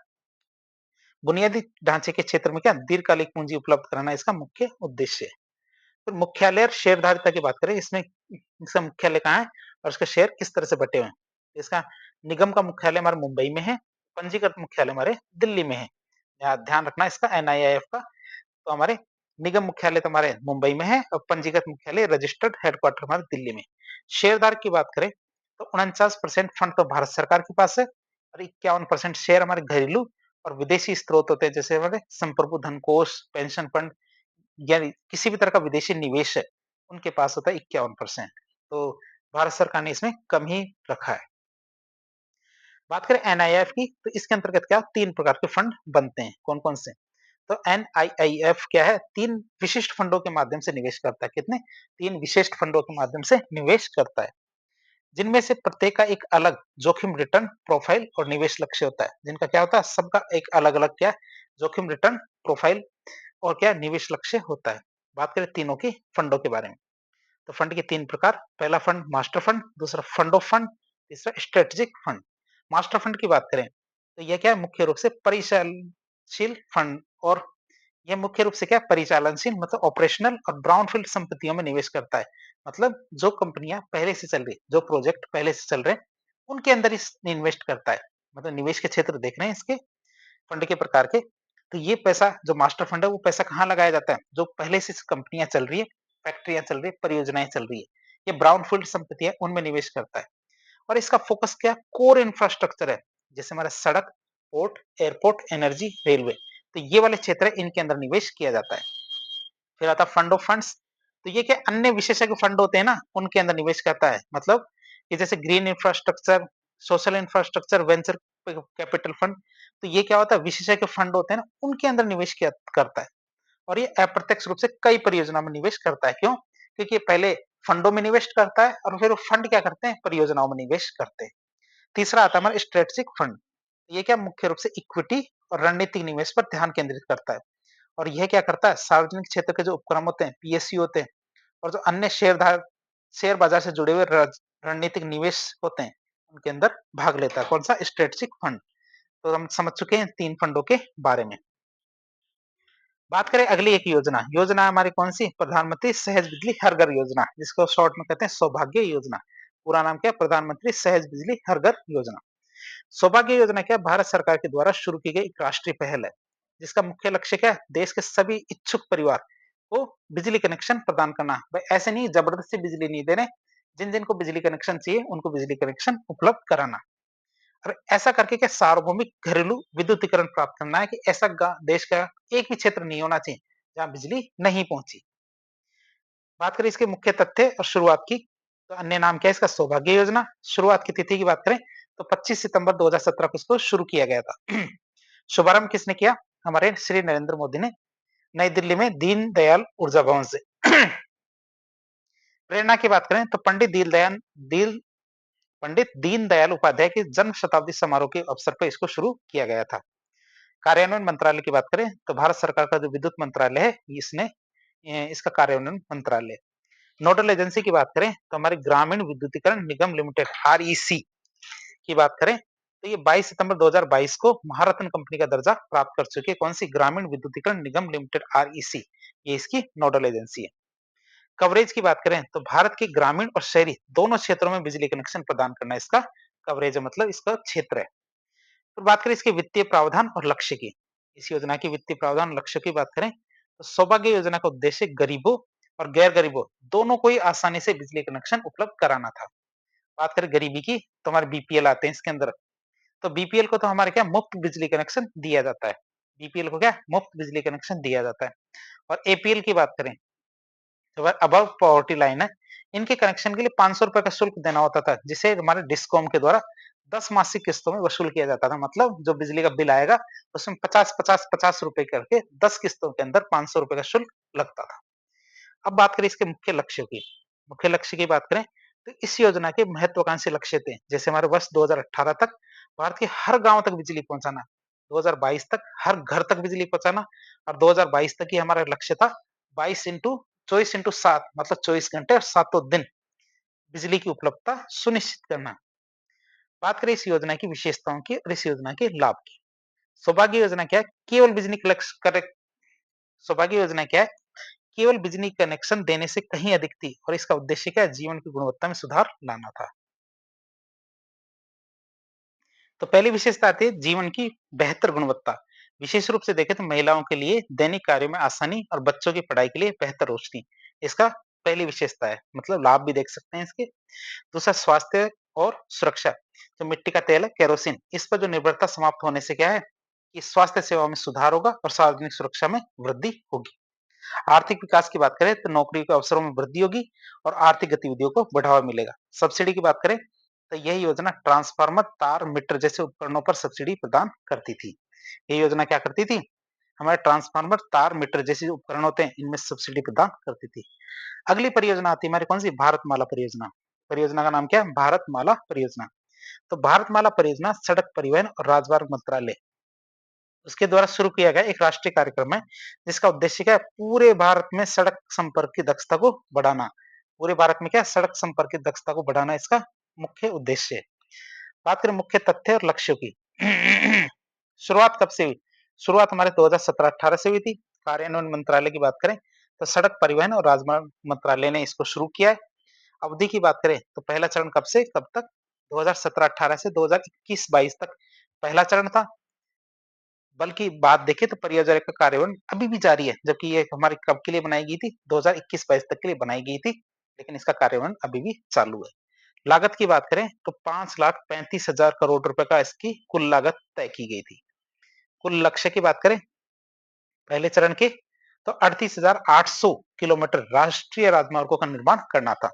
बुनियादी ढांचे के क्षेत्र में क्या दीर्घकालिक पूंजी उपलब्ध कराना इसका मुख्य उद्देश्य है। तो मुख्यालय और शेयरधारिता की बात करें, इसमें इसका मुख्यालय कहाँ है और इसके शेयर किस तरह से बटे हुए हैं? इसका निगम का मुख्यालय हमारे मुंबई में है, पंजीकृत मुख्यालय हमारे दिल्ली में है। ध्यान रखना इसका एनआईआईएफ का। तो हमारे निगम मुख्यालय तो हमारे मुंबई में है और पंजीकृत मुख्यालय रजिस्टर्ड हेडक्वार्टर हमारे दिल्ली में। शेयरधारक की बात करें तो 49% फंड तो भारत सरकार के पास है और 51% शेयर हमारे घरेलू और विदेशी स्रोत होते हैं, जैसे हमारे संप्रभु धन कोष, पेंशन फंड या किसी भी तरह का विदेशी निवेश है, उनके पास होता है 51%। तो भारत सरकार ने इसमें कम ही रखा है। बात करें एनआईएफ की, तो इसके अंतर्गत क्या 3 प्रकार के फंड बनते हैं। कौन-कौन से? तो एनआईआईएफ क्या है? 3 विशिष्ट फंडों के माध्यम से निवेश करता है। कितने? 3 विशिष्ट फंडों के माध्यम से निवेश करता है, जिनमें से प्रत्येक का एक अलग जोखिम रिटर्न प्रोफाइल और निवेश लक्ष्य होता है। जिनका क्या होता है? सबका एक अलग-अलग क्या जोखिम रिटर्न प्रोफाइल और क्या निवेश लक्ष्य होता है। बात करें तीनों की फंडों के बारे में, तो फंड के 3 प्रकार, पहला फंड मास्टर फंड, दूसरा फंड ऑफ फंड, तीसरा स्ट्रेटेजिक फंड। मास्टर फंड की बात करें तो यह क्या है? मुख्य रूप से परिचालनशील फंड और यह मुख्य रूप से क्या परिचालनशील मतलब ऑपरेशनल और ब्राउनफील्ड संपत्तियों में निवेश करता है। मतलब जो कंपनियां पहले से चल रही, जो प्रोजेक्ट पहले से चल रहे हैं, उनके अंदर इस इन्वेस्ट करता है। मतलब निवेश के क्षेत्र देख रहे हैं इसके फंड के प्रकार के। तो ये पैसा जो मास्टर फंड है वो पैसा कहाँ लगाया जाता है? जो पहले से कंपनियां चल रही है, फैक्ट्रियां चल रही है, परियोजनाएं चल रही है, ये ब्राउनफील्ड संपत्तियां उनमें निवेश करता है। और इसका फोकस क्या कोर इंफ्रास्ट्रक्चर है, जैसे हमारा सड़क, पोर्ट, एयरपोर्ट, एनर्जी, रेलवे। तो ये वाले क्षेत्र है, इनके अंदर निवेश किया जाता है। फिर आता है फंड ऑफ फंड्स, तो ये क्या अन्य विशेषज्ञ फंड होते हैं ना, उनके अंदर निवेश करता है। मतलब कि जैसे green infrastructure, social infrastructure, venture capital fund. तो ये क्या होता है विशेषज्ञ फंड होते हैं ना, उनके अंदर निवेश किया करता है। और ये अप्रत्यक्ष रूप से कई परियोजना में निवेश करता है। क्यों? क्योंकि ये पहले फंडों में निवेश करता है और फिर वो फंड क्या करते हैं परियोजनाओं में निवेश करते हैं। तीसरा आता है हमारा स्ट्रेटेजिक फंड। ये क्या मुख्य रूप से इक्विटी और रणनीतिक निवेश पर ध्यान केंद्रित करता है। और यह क्या करता है सार्वजनिक क्षेत्र के जो उपक्रम होते हैं पीएसयू होते हैं और जो अन्य शेयर बाजार से जुड़े हुए रणनीतिक निवेश होते हैं उनके अंदर भाग लेता है। कौन सा? Strategic fund. तो हम समझ चुके हैं 3 फंडों के बारे में। बात करें अगली एक योजना, योजना हमारी कौन सी? प्रधानमंत्री सहज बिजली हर घर योजना, जिसको शॉर्ट में कहते हैं सौभाग्य योजना। पूरा नाम क्या है? प्रधानमंत्री सहज बिजली हर घर योजना। सौभाग्य योजना क्या भारत सरकार के द्वारा शुरू की गई एक राष्ट्रीय पहल है, जिसका मुख्य लक्ष्य क्या है? देश के सभी इच्छुक परिवार को बिजली कनेक्शन प्रदान करना। भाई ऐसे नहीं जबरदस्ती बिजली नहीं देने, जिन जिनको बिजली कनेक्शन चाहिए उनको बिजली कनेक्शन उपलब्ध कराना। और ऐसा करके क्या सार्वभौमिक घरेलू विद्युतीकरण प्राप्त करना है कि ऐसा देश का एक भी क्षेत्र नहीं होना चाहिए जहां बिजली नहीं पहुंची। बात करें इसके मुख्य तथ्य और शुरुआत की, तो अन्य नाम क्या है इसका? सौभाग्य योजना। शुरुआत की तिथि की बात करें तो 25 सितंबर 2017 को इसको शुरू किया गया था। शुभारंभ किसने किया? हमारे श्री नरेंद्र मोदी ने नई दिल्ली में दीन दयाल ऊर्जा भवन से। प्रेरणा की बात करें तो पंडित दीनदयाल उपाध्याय के जन्म शताब्दी समारोह के अवसर पर इसको शुरू किया गया था। कार्यान्वयन मंत्रालय की बात करें तो भारत सरकार का जो विद्युत मंत्रालय है इसने इसका कार्यान्वयन मंत्रालय। नोडल एजेंसी की बात करें तो हमारे ग्रामीण विद्युतीकरण निगम लिमिटेड आरईसी की बात करें तो ये 22 सितंबर 2022 को महारत्न कंपनी का दर्जा प्राप्त कर चुकी है। कौन सी? ग्रामीण विद्युतीकरण निगम लिमिटेड आरईसी, ये इसकी नोडल एजेंसी है। कवरेज की बात करें तो भारत के ग्रामीण और शहरी दोनों क्षेत्रों में बिजली कनेक्शन प्रदान करना इसका कवरेज है, मतलब इसका क्षेत्र है। तो बात करें इसके वित्तीय प्रावधान और लक्ष्य की, इस योजना की वित्तीय प्रावधान और लक्ष्य की बात करें तो सौभाग्य योजना का उद्देश्य गरीबों और गैर गरीबों दोनों को ही आसानी से बिजली कनेक्शन उपलब्ध कराना था। बात करें गरीबी की तो हमारे बीपीएल आते हैं इसके अंदर। तो बीपीएल को तो हमारे क्या मुफ्त बिजली कनेक्शन दिया जाता है। बीपीएल को क्या मुफ्त बिजली कनेक्शन दिया जाता है। और एपीएल की बात करें जो अबव पॉवर्टी लाइन है, इनके कनेक्शन के लिए ₹500 का शुल्क देना होता था, जिसे हमारे डिस्कॉम के द्वारा 10 मासिक किस्तों में वसूल किया जाता था। मतलब जो बिजली का बिल आएगा, उसमें 50-50-50 रुपए करके 10 किस्तों के अंदर ₹500 का शुल्क लगता था। अब बात करें इसके मुख्य लक्ष्यों की। मुख्य लक्ष्य की बात करें, तो इस योजना के महत्वाकांक्षी लक्ष्य थे, जैसे हमारे वर्ष 2018 तक भारत के हर गाँव तक बिजली पहुँचाना, 2022 तक हर घर तक बिजली पहुँचाना और 2022 तक ही हमारा लक्ष्य था 24/7 मतलब 24 घंटे और सातों दिन बिजली की उपलब्धता सुनिश्चित करना। बात करें इस योजना की विशेषताओं की और इस योजना के लाभ की। सौभाग्य योजना क्या है? केवल बिजली कलेक्श करेक्ट सौभाग्य योजना क्या है? केवल बिजली कनेक्शन देने से कहीं अधिक थी और इसका उद्देश्य क्या है? जीवन की गुणवत्ता में सुधार लाना था। तो पहली विशेषता आती है जीवन की बेहतर गुणवत्ता। विशेष रूप से देखें तो महिलाओं के लिए दैनिक कार्यों में आसानी और बच्चों की पढ़ाई के लिए बेहतर रोशनी, इसका पहली विशेषता है। मतलब लाभ भी देख सकते हैं इसके। दूसरा स्वास्थ्य और सुरक्षा। जो मिट्टी का तेल है केरोसिन, इस पर जो निर्भरता समाप्त होने से क्या है कि स्वास्थ्य सेवाओं में सुधार होगा और सार्वजनिक सुरक्षा में वृद्धि होगी। आर्थिक विकास की बात करें तो नौकरी के अवसरों में वृद्धि होगी और आर्थिक गतिविधियों को बढ़ावा मिलेगा। सब्सिडी की बात करें तो यह योजना ट्रांसफार्मर, तार, मीटर जैसे उपकरणों पर सब्सिडी प्रदान करती थी। ये योजना क्या करती थी? हमारे ट्रांसफार्मर, तार, मीटर जैसे जो उपकरण होते हैं, इनमें सब्सिडी प्रदान करती थी। अगली परियोजना आती है हमारी कौन सी? भारतमाला परियोजना। परियोजना का नाम क्या है? भारतमाला परियोजना। तो भारतमाला परियोजना सड़क परिवहन और राजमार्ग मंत्रालय उसके द्वारा शुरू किया गया एक राष्ट्रीय कार्यक्रम है, जिसका उद्देश्य क्या है? पूरे भारत में सड़क संपर्क की दक्षता को बढ़ाना। पूरे भारत में क्या है? सड़क संपर्क की दक्षता को बढ़ाना इसका मुख्य उद्देश्य है। बात करें मुख्य तथ्य और लक्ष्यों की। शुरुआत कब से हुई? शुरुआत हमारे 2017-18 से हुई थी। कार्यान्वयन मंत्रालय की बात करें तो सड़क परिवहन और राजमार्ग मंत्रालय ने इसको शुरू किया है। अवधि की बात करें तो पहला चरण कब से कब तक? 2017-18 से 2021-22 तक पहला चरण था। बल्कि बात देखें तो परियोजना का कार्यान्वयन अभी भी जारी है, जबकि ये हमारी कब के लिए बनाई गई थी? 2021-22 तक के लिए बनाई गई थी, लेकिन इसका कार्यान्वयन अभी भी चालू है। लागत की बात करें तो 5,35,000 करोड़ रुपए का इसकी कुल लागत तय की गई थी। कुल लक्ष्य की बात करें पहले चरण के तो 38,800 किलोमीटर राष्ट्रीय राजमार्गों का निर्माण करना था।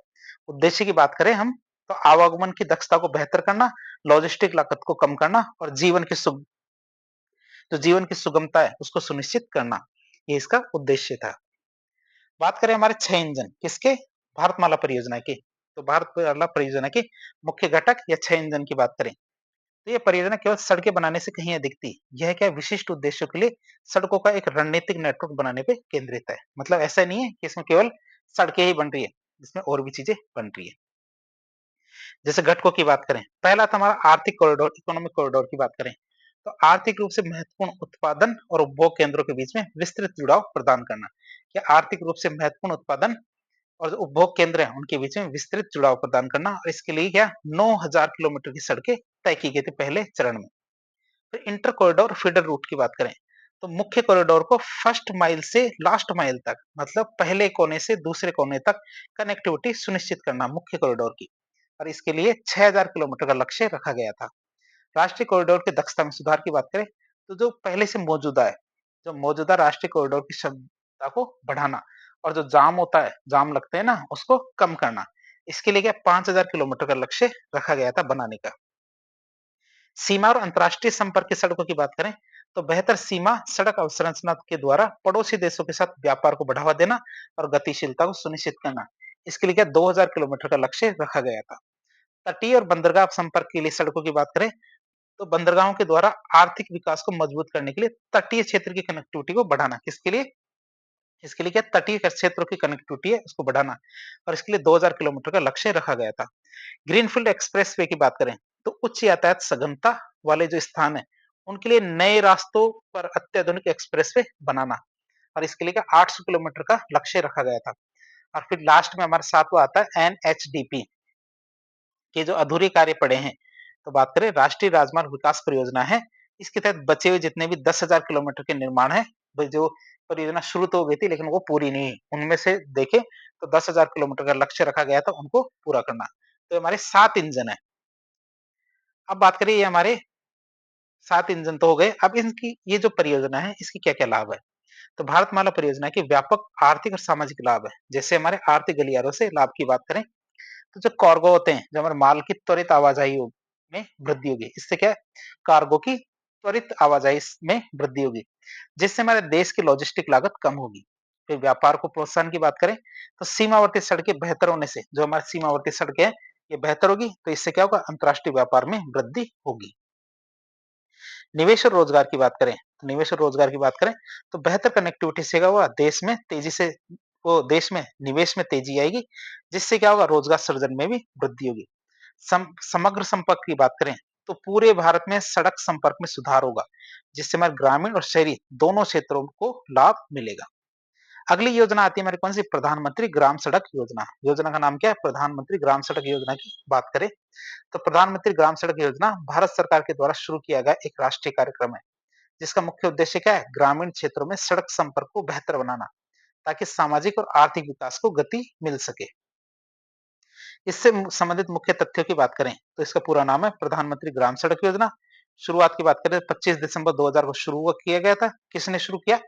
उद्देश्य की बात करें हम तो आवागमन की दक्षता को बेहतर करना, लॉजिस्टिक लागत को कम करना और जीवन की सुगमता है उसको सुनिश्चित करना, ये इसका उद्देश्य था। बात करें हमारे 6 इंजन किसके? भारतमाला परियोजना के। तो भारतमाला परियोजना के मुख्य घटक या 6 इंजन की बात करें तो ये परियोजना केवल सड़कें बनाने से कहीं अधिक थी। यह क्या विशिष्ट उद्देश्यों के लिए सड़कों का एक रणनीतिक नेटवर्क बनाने पे केंद्रित है। मतलब ऐसा नहीं है कि इसमें केवल सड़कें ही बन रही है, इसमें और भी चीजें बन रही है। जैसे घटकों की बात करें, पहला था हमारा आर्थिक कॉरिडोर, इकोनॉमिक कॉरिडोर की बात करें तो आर्थिक रूप से महत्वपूर्ण उत्पादन और उपभोग केंद्रों के बीच में विस्तृत जुड़ाव प्रदान करना। क्या आर्थिक रूप से महत्वपूर्ण उत्पादन और जो उपभोग केंद्र हैं उनके बीच में विस्तृत जुड़ाव प्रदान करना और इसके लिए क्या 9,000 किलोमीटर की सड़कें तय की गई थी पहले चरण में। फिर इंटर कॉरिडोर फीडर रूट की बात करें तो मुख्य कॉरिडोर को फर्स्ट माइल से लास्ट माइल तक मतलब पहले कोने से दूसरे कोने तक कनेक्टिविटी सुनिश्चित करना मुख्य कॉरिडोर की और इसके लिए 6,000 किलोमीटर का लक्ष्य रखा गया था। राष्ट्रीय कॉरिडोर की दक्षता में सुधार की बात करें तो जो पहले से मौजूदा है, जो मौजूदा राष्ट्रीय कॉरिडोर की क्षमता को बढ़ाना और जो जाम होता है, जाम लगते हैं ना, उसको कम करना। इसके लिए क्या 5,000 किलोमीटर का लक्ष्य रखा गया था बनाने का। सीमा और अंतर्राष्ट्रीय संपर्क की सड़कों की बात करें तो बेहतर सीमा सड़क अवसंरचना के द्वारा पड़ोसी देशों के साथ व्यापार को बढ़ावा देना और गतिशीलता को सुनिश्चित करना। इसके लिए क्या 2,000 किलोमीटर का लक्ष्य रखा गया था। तटीय और बंदरगाह संपर्क के लिए सड़कों की बात करें तो बंदरगाहों के द्वारा आर्थिक विकास को मजबूत करने के लिए तटीय क्षेत्र की कनेक्टिविटी को बढ़ाना। किसके लिए? इसके लिए क्या तटीय क्षेत्रों की कनेक्टिविटी है उसको बढ़ाना और इसके लिए 2,000 किलोमीटर का लक्ष्य रखा गया था। ग्रीनफील्ड एक्सप्रेसवे की बात करें तो उच्च यातायात सघनता वाले जो स्थान है उनके लिए नए रास्तों पर अत्याधुनिक एक्सप्रेसवे बनाना और इसके लिए क्या 800 किलोमीटर का लक्ष्य रखा गया था। और फिर लास्ट में हमारे साथ वो आता है एनएचडीपी के जो अधूरे कार्य पड़े हैं। तो बात करें राष्ट्रीय राजमार्ग विकास परियोजना है, इसके तहत बचे हुए जितने भी 10,000 किलोमीटर के निर्माण है, जो परियोजना शुरू तो हो गई थी लेकिन वो पूरी नहीं हुई। उनमें से देखें तो 10,000 किलोमीटर का लक्ष्य रखा गया था उनको पूरा करना। तो हमारे 7 इंजन है। अब बात करें ये हमारे 7 इंजन तो हो गए, अब इनकी ये जो परियोजना है इसकी क्या-क्या लाभ है? तो भारतमाला परियोजना के व्यापक आर्थिक और सामाजिक लाभ है। जैसे हमारे आर्थिक गलियारों से लाभ की बात करें, तो जो कार्गो होते हैं, जो हमारे माल की त्वरित आवाजाही में वृद्धि होगी। इससे क्या है, कार्गो की त्वरित आवाजाही में वृद्धि होगी, जिससे हमारे देश की लॉजिस्टिक लागत कम होगी। फिर व्यापार को प्रोत्साहन की बात करें, तो सीमावर्ती सड़कें बेहतर होने से, जो हमारी सीमावर्ती सड़कें हैं, ये बेहतर होगी, तो इससे क्या होगा, अंतर्राष्ट्रीय व्यापार में वृद्धि होगी। निवेश और रोजगार की बात करें, तो निवेश और रोजगार की बात करें, तो बेहतर कनेक्टिविटी से क्या होगा, देश में निवेश में तेजी आएगी, जिससे क्या होगा, रोजगार सृजन में भी वृद्धि होगी। समग्र संपर्क की बात करें, तो पूरे भारत में सड़क संपर्क में सुधार होगा, जिससे हमारे ग्रामीण और शहरी दोनों क्षेत्रों को लाभ मिलेगा। अगली योजना आती है हमारी कौन सी, प्रधानमंत्री ग्राम सड़क योजना। योजना का नाम क्या है, प्रधानमंत्री ग्राम सड़क योजना की बात करें, तो प्रधानमंत्री ग्राम सड़क योजना भारत सरकार के द्वारा शुरू किया गया एक राष्ट्रीय कार्यक्रम है, जिसका मुख्य उद्देश्य क्या है, ग्रामीण क्षेत्रों में सड़क संपर्क को बेहतर बनाना, ताकि सामाजिक और आर्थिक विकास को गति मिल सके। इससे संबंधित मुख्य तथ्यों की बात करें, तो इसका पूरा नाम है प्रधानमंत्री ग्राम सड़क योजना। शुरुआत की बात करें, 25 दिसंबर 2000 को शुरू किया गया था। किसने शुरू किया,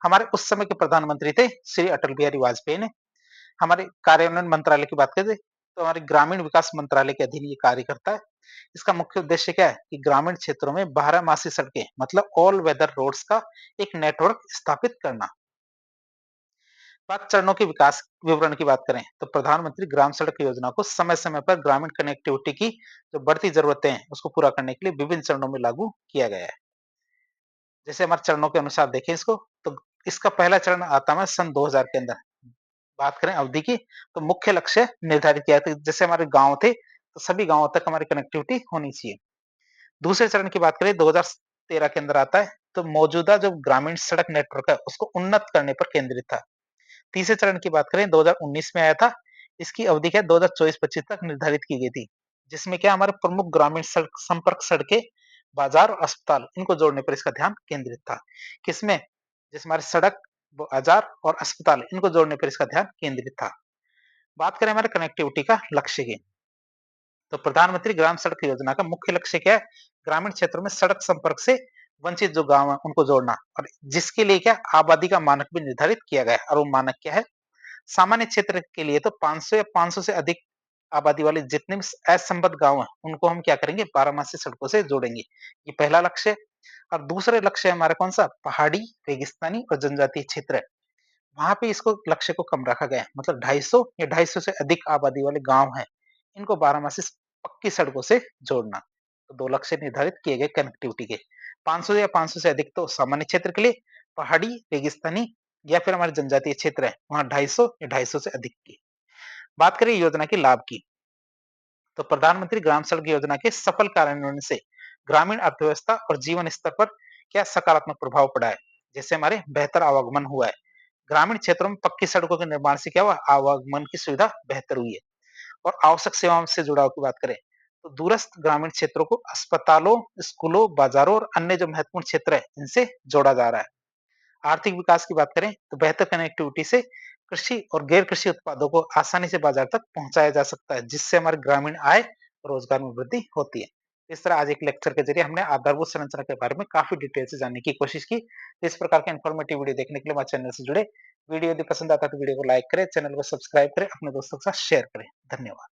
हमारे उस समय के प्रधानमंत्री थे श्री अटल बिहारी वाजपेयी ने। हमारे कार्यान्वयन मंत्रालय की बात करें, तो हमारे ग्रामीण विकास मंत्रालय के अधीन ये कार्य करता है। इसका मुख्य उद्देश्य क्या है कि ग्रामीण क्षेत्रों में 12 मासी सड़कें, मतलब ऑल वेदर रोड्स का एक नेटवर्क स्थापित करना। बात चरणों के विकास विवरण की बात करें, तो प्रधानमंत्री ग्राम सड़क योजना को समय समय पर ग्रामीण कनेक्टिविटी की जो बढ़ती जरूरतें हैं, उसको पूरा करने के लिए विभिन्न चरणों में लागू किया गया है। जैसे हमारे चरणों के अनुसार देखें इसको, तो इसका पहला चरण आता है सन 2000 के अंदर। बात करें अवधि की, तो मुख्य लक्ष्य निर्धारित किया था, जैसे हमारे गांव थे, तो सभी गांवों तक हमारी कनेक्टिविटी होनी चाहिए। दूसरे चरण की बात करें, 2013 के अंदर आता है, तो मौजूदा जो ग्रामीण सड़क नेटवर्क है, उसको उन्नत करने पर केंद्रित था। तीसरे चरण की बात करें, 2019 में आया था। इसकी अवधि क्या है, 2024-25 तक निर्धारित की गई थी, जिसमें क्या हमारे प्रमुख ग्रामीण सड़क संपर्क सड़कें, बाजार और अस्पताल, इनको जोड़ने पर इसका ध्यान केंद्रित था। किसमें, जिस हमारे सड़क, बाजार और अस्पताल, इनको जोड़ने पर इसका ध्यान केंद्रित था। बात करें हमारे कनेक्टिविटी का लक्ष्य की, तो प्रधानमंत्री ग्राम सड़क योजना का मुख्य लक्ष्य क्या है, ग्रामीण क्षेत्रों में सड़क संपर्क से वंचित जो गांव है, उनको जोड़ना, और जिसके लिए क्या आबादी का मानक भी निर्धारित किया गया है। और वो मानक क्या है, सामान्य क्षेत्र के लिए तो 500 या 500 से अधिक आबादी वाले जितने भी असंबद्ध गांव हैं, उनको हम क्या करेंगे, 12 मासी सड़कों से जोड़ेंगे। ये पहला लक्ष्य है। और दूसरे लक्ष्य है हमारा कौन सा, पहाड़ी, रेगिस्तानी और जनजातीय क्षेत्र है, वहां पे इसको लक्ष्य को कम रखा गया है, मतलब 250 या 250 से अधिक आबादी वाले गांव हैं, इनको 12 मासी पक्की सड़कों से जोड़ना। तो दो लक्ष्य निर्धारित किए गए कनेक्टिविटी के, 500 या 500 से अधिक तो सामान्य क्षेत्र के लिए, पहाड़ी, रेगिस्तानी या फिर हमारे जनजातीय क्षेत्र है, वहां 250 या 250 से अधिक की। बात करें योजना के लाभ की, तो प्रधानमंत्री ग्राम सड़क योजना के सफल कार्यान्वयन से ग्रामीण अर्थव्यवस्था और जीवन स्तर पर क्या सकारात्मक प्रभाव पड़ा है। जैसे हमारे बेहतर आवागमन हुआ है, ग्रामीण क्षेत्रों में पक्की सड़कों के निर्माण से क्या हुआ, आवागमन की सुविधा बेहतर हुई है। और आवश्यक सेवाओं से जुड़ाव की बात करें, तो दूरस्थ ग्रामीण क्षेत्रों को अस्पतालों, स्कूलों, बाजारों और अन्य जो महत्वपूर्ण क्षेत्र है, इनसे जोड़ा जा रहा है। आर्थिक विकास की बात करें, तो बेहतर कनेक्टिविटी से कृषि और गैर कृषि उत्पादों को आसानी से बाजार तक पहुंचाया जा सकता है, जिससे हमारे ग्रामीण आय और रोजगार में वृद्धि होती है। इस तरह आज एक लेक्चर के जरिए हमने आधारभूत संरचना के बारे में काफी डिटेल से जानने की कोशिश की। इस प्रकार के इन्फॉर्मेटिव वीडियो देखने के लिए हमारे चैनल से जुड़े। वीडियो यदि पसंद आता है तो वीडियो को लाइक करें, चैनल को सब्सक्राइब करें, अपने दोस्तों के साथ शेयर करें। धन्यवाद।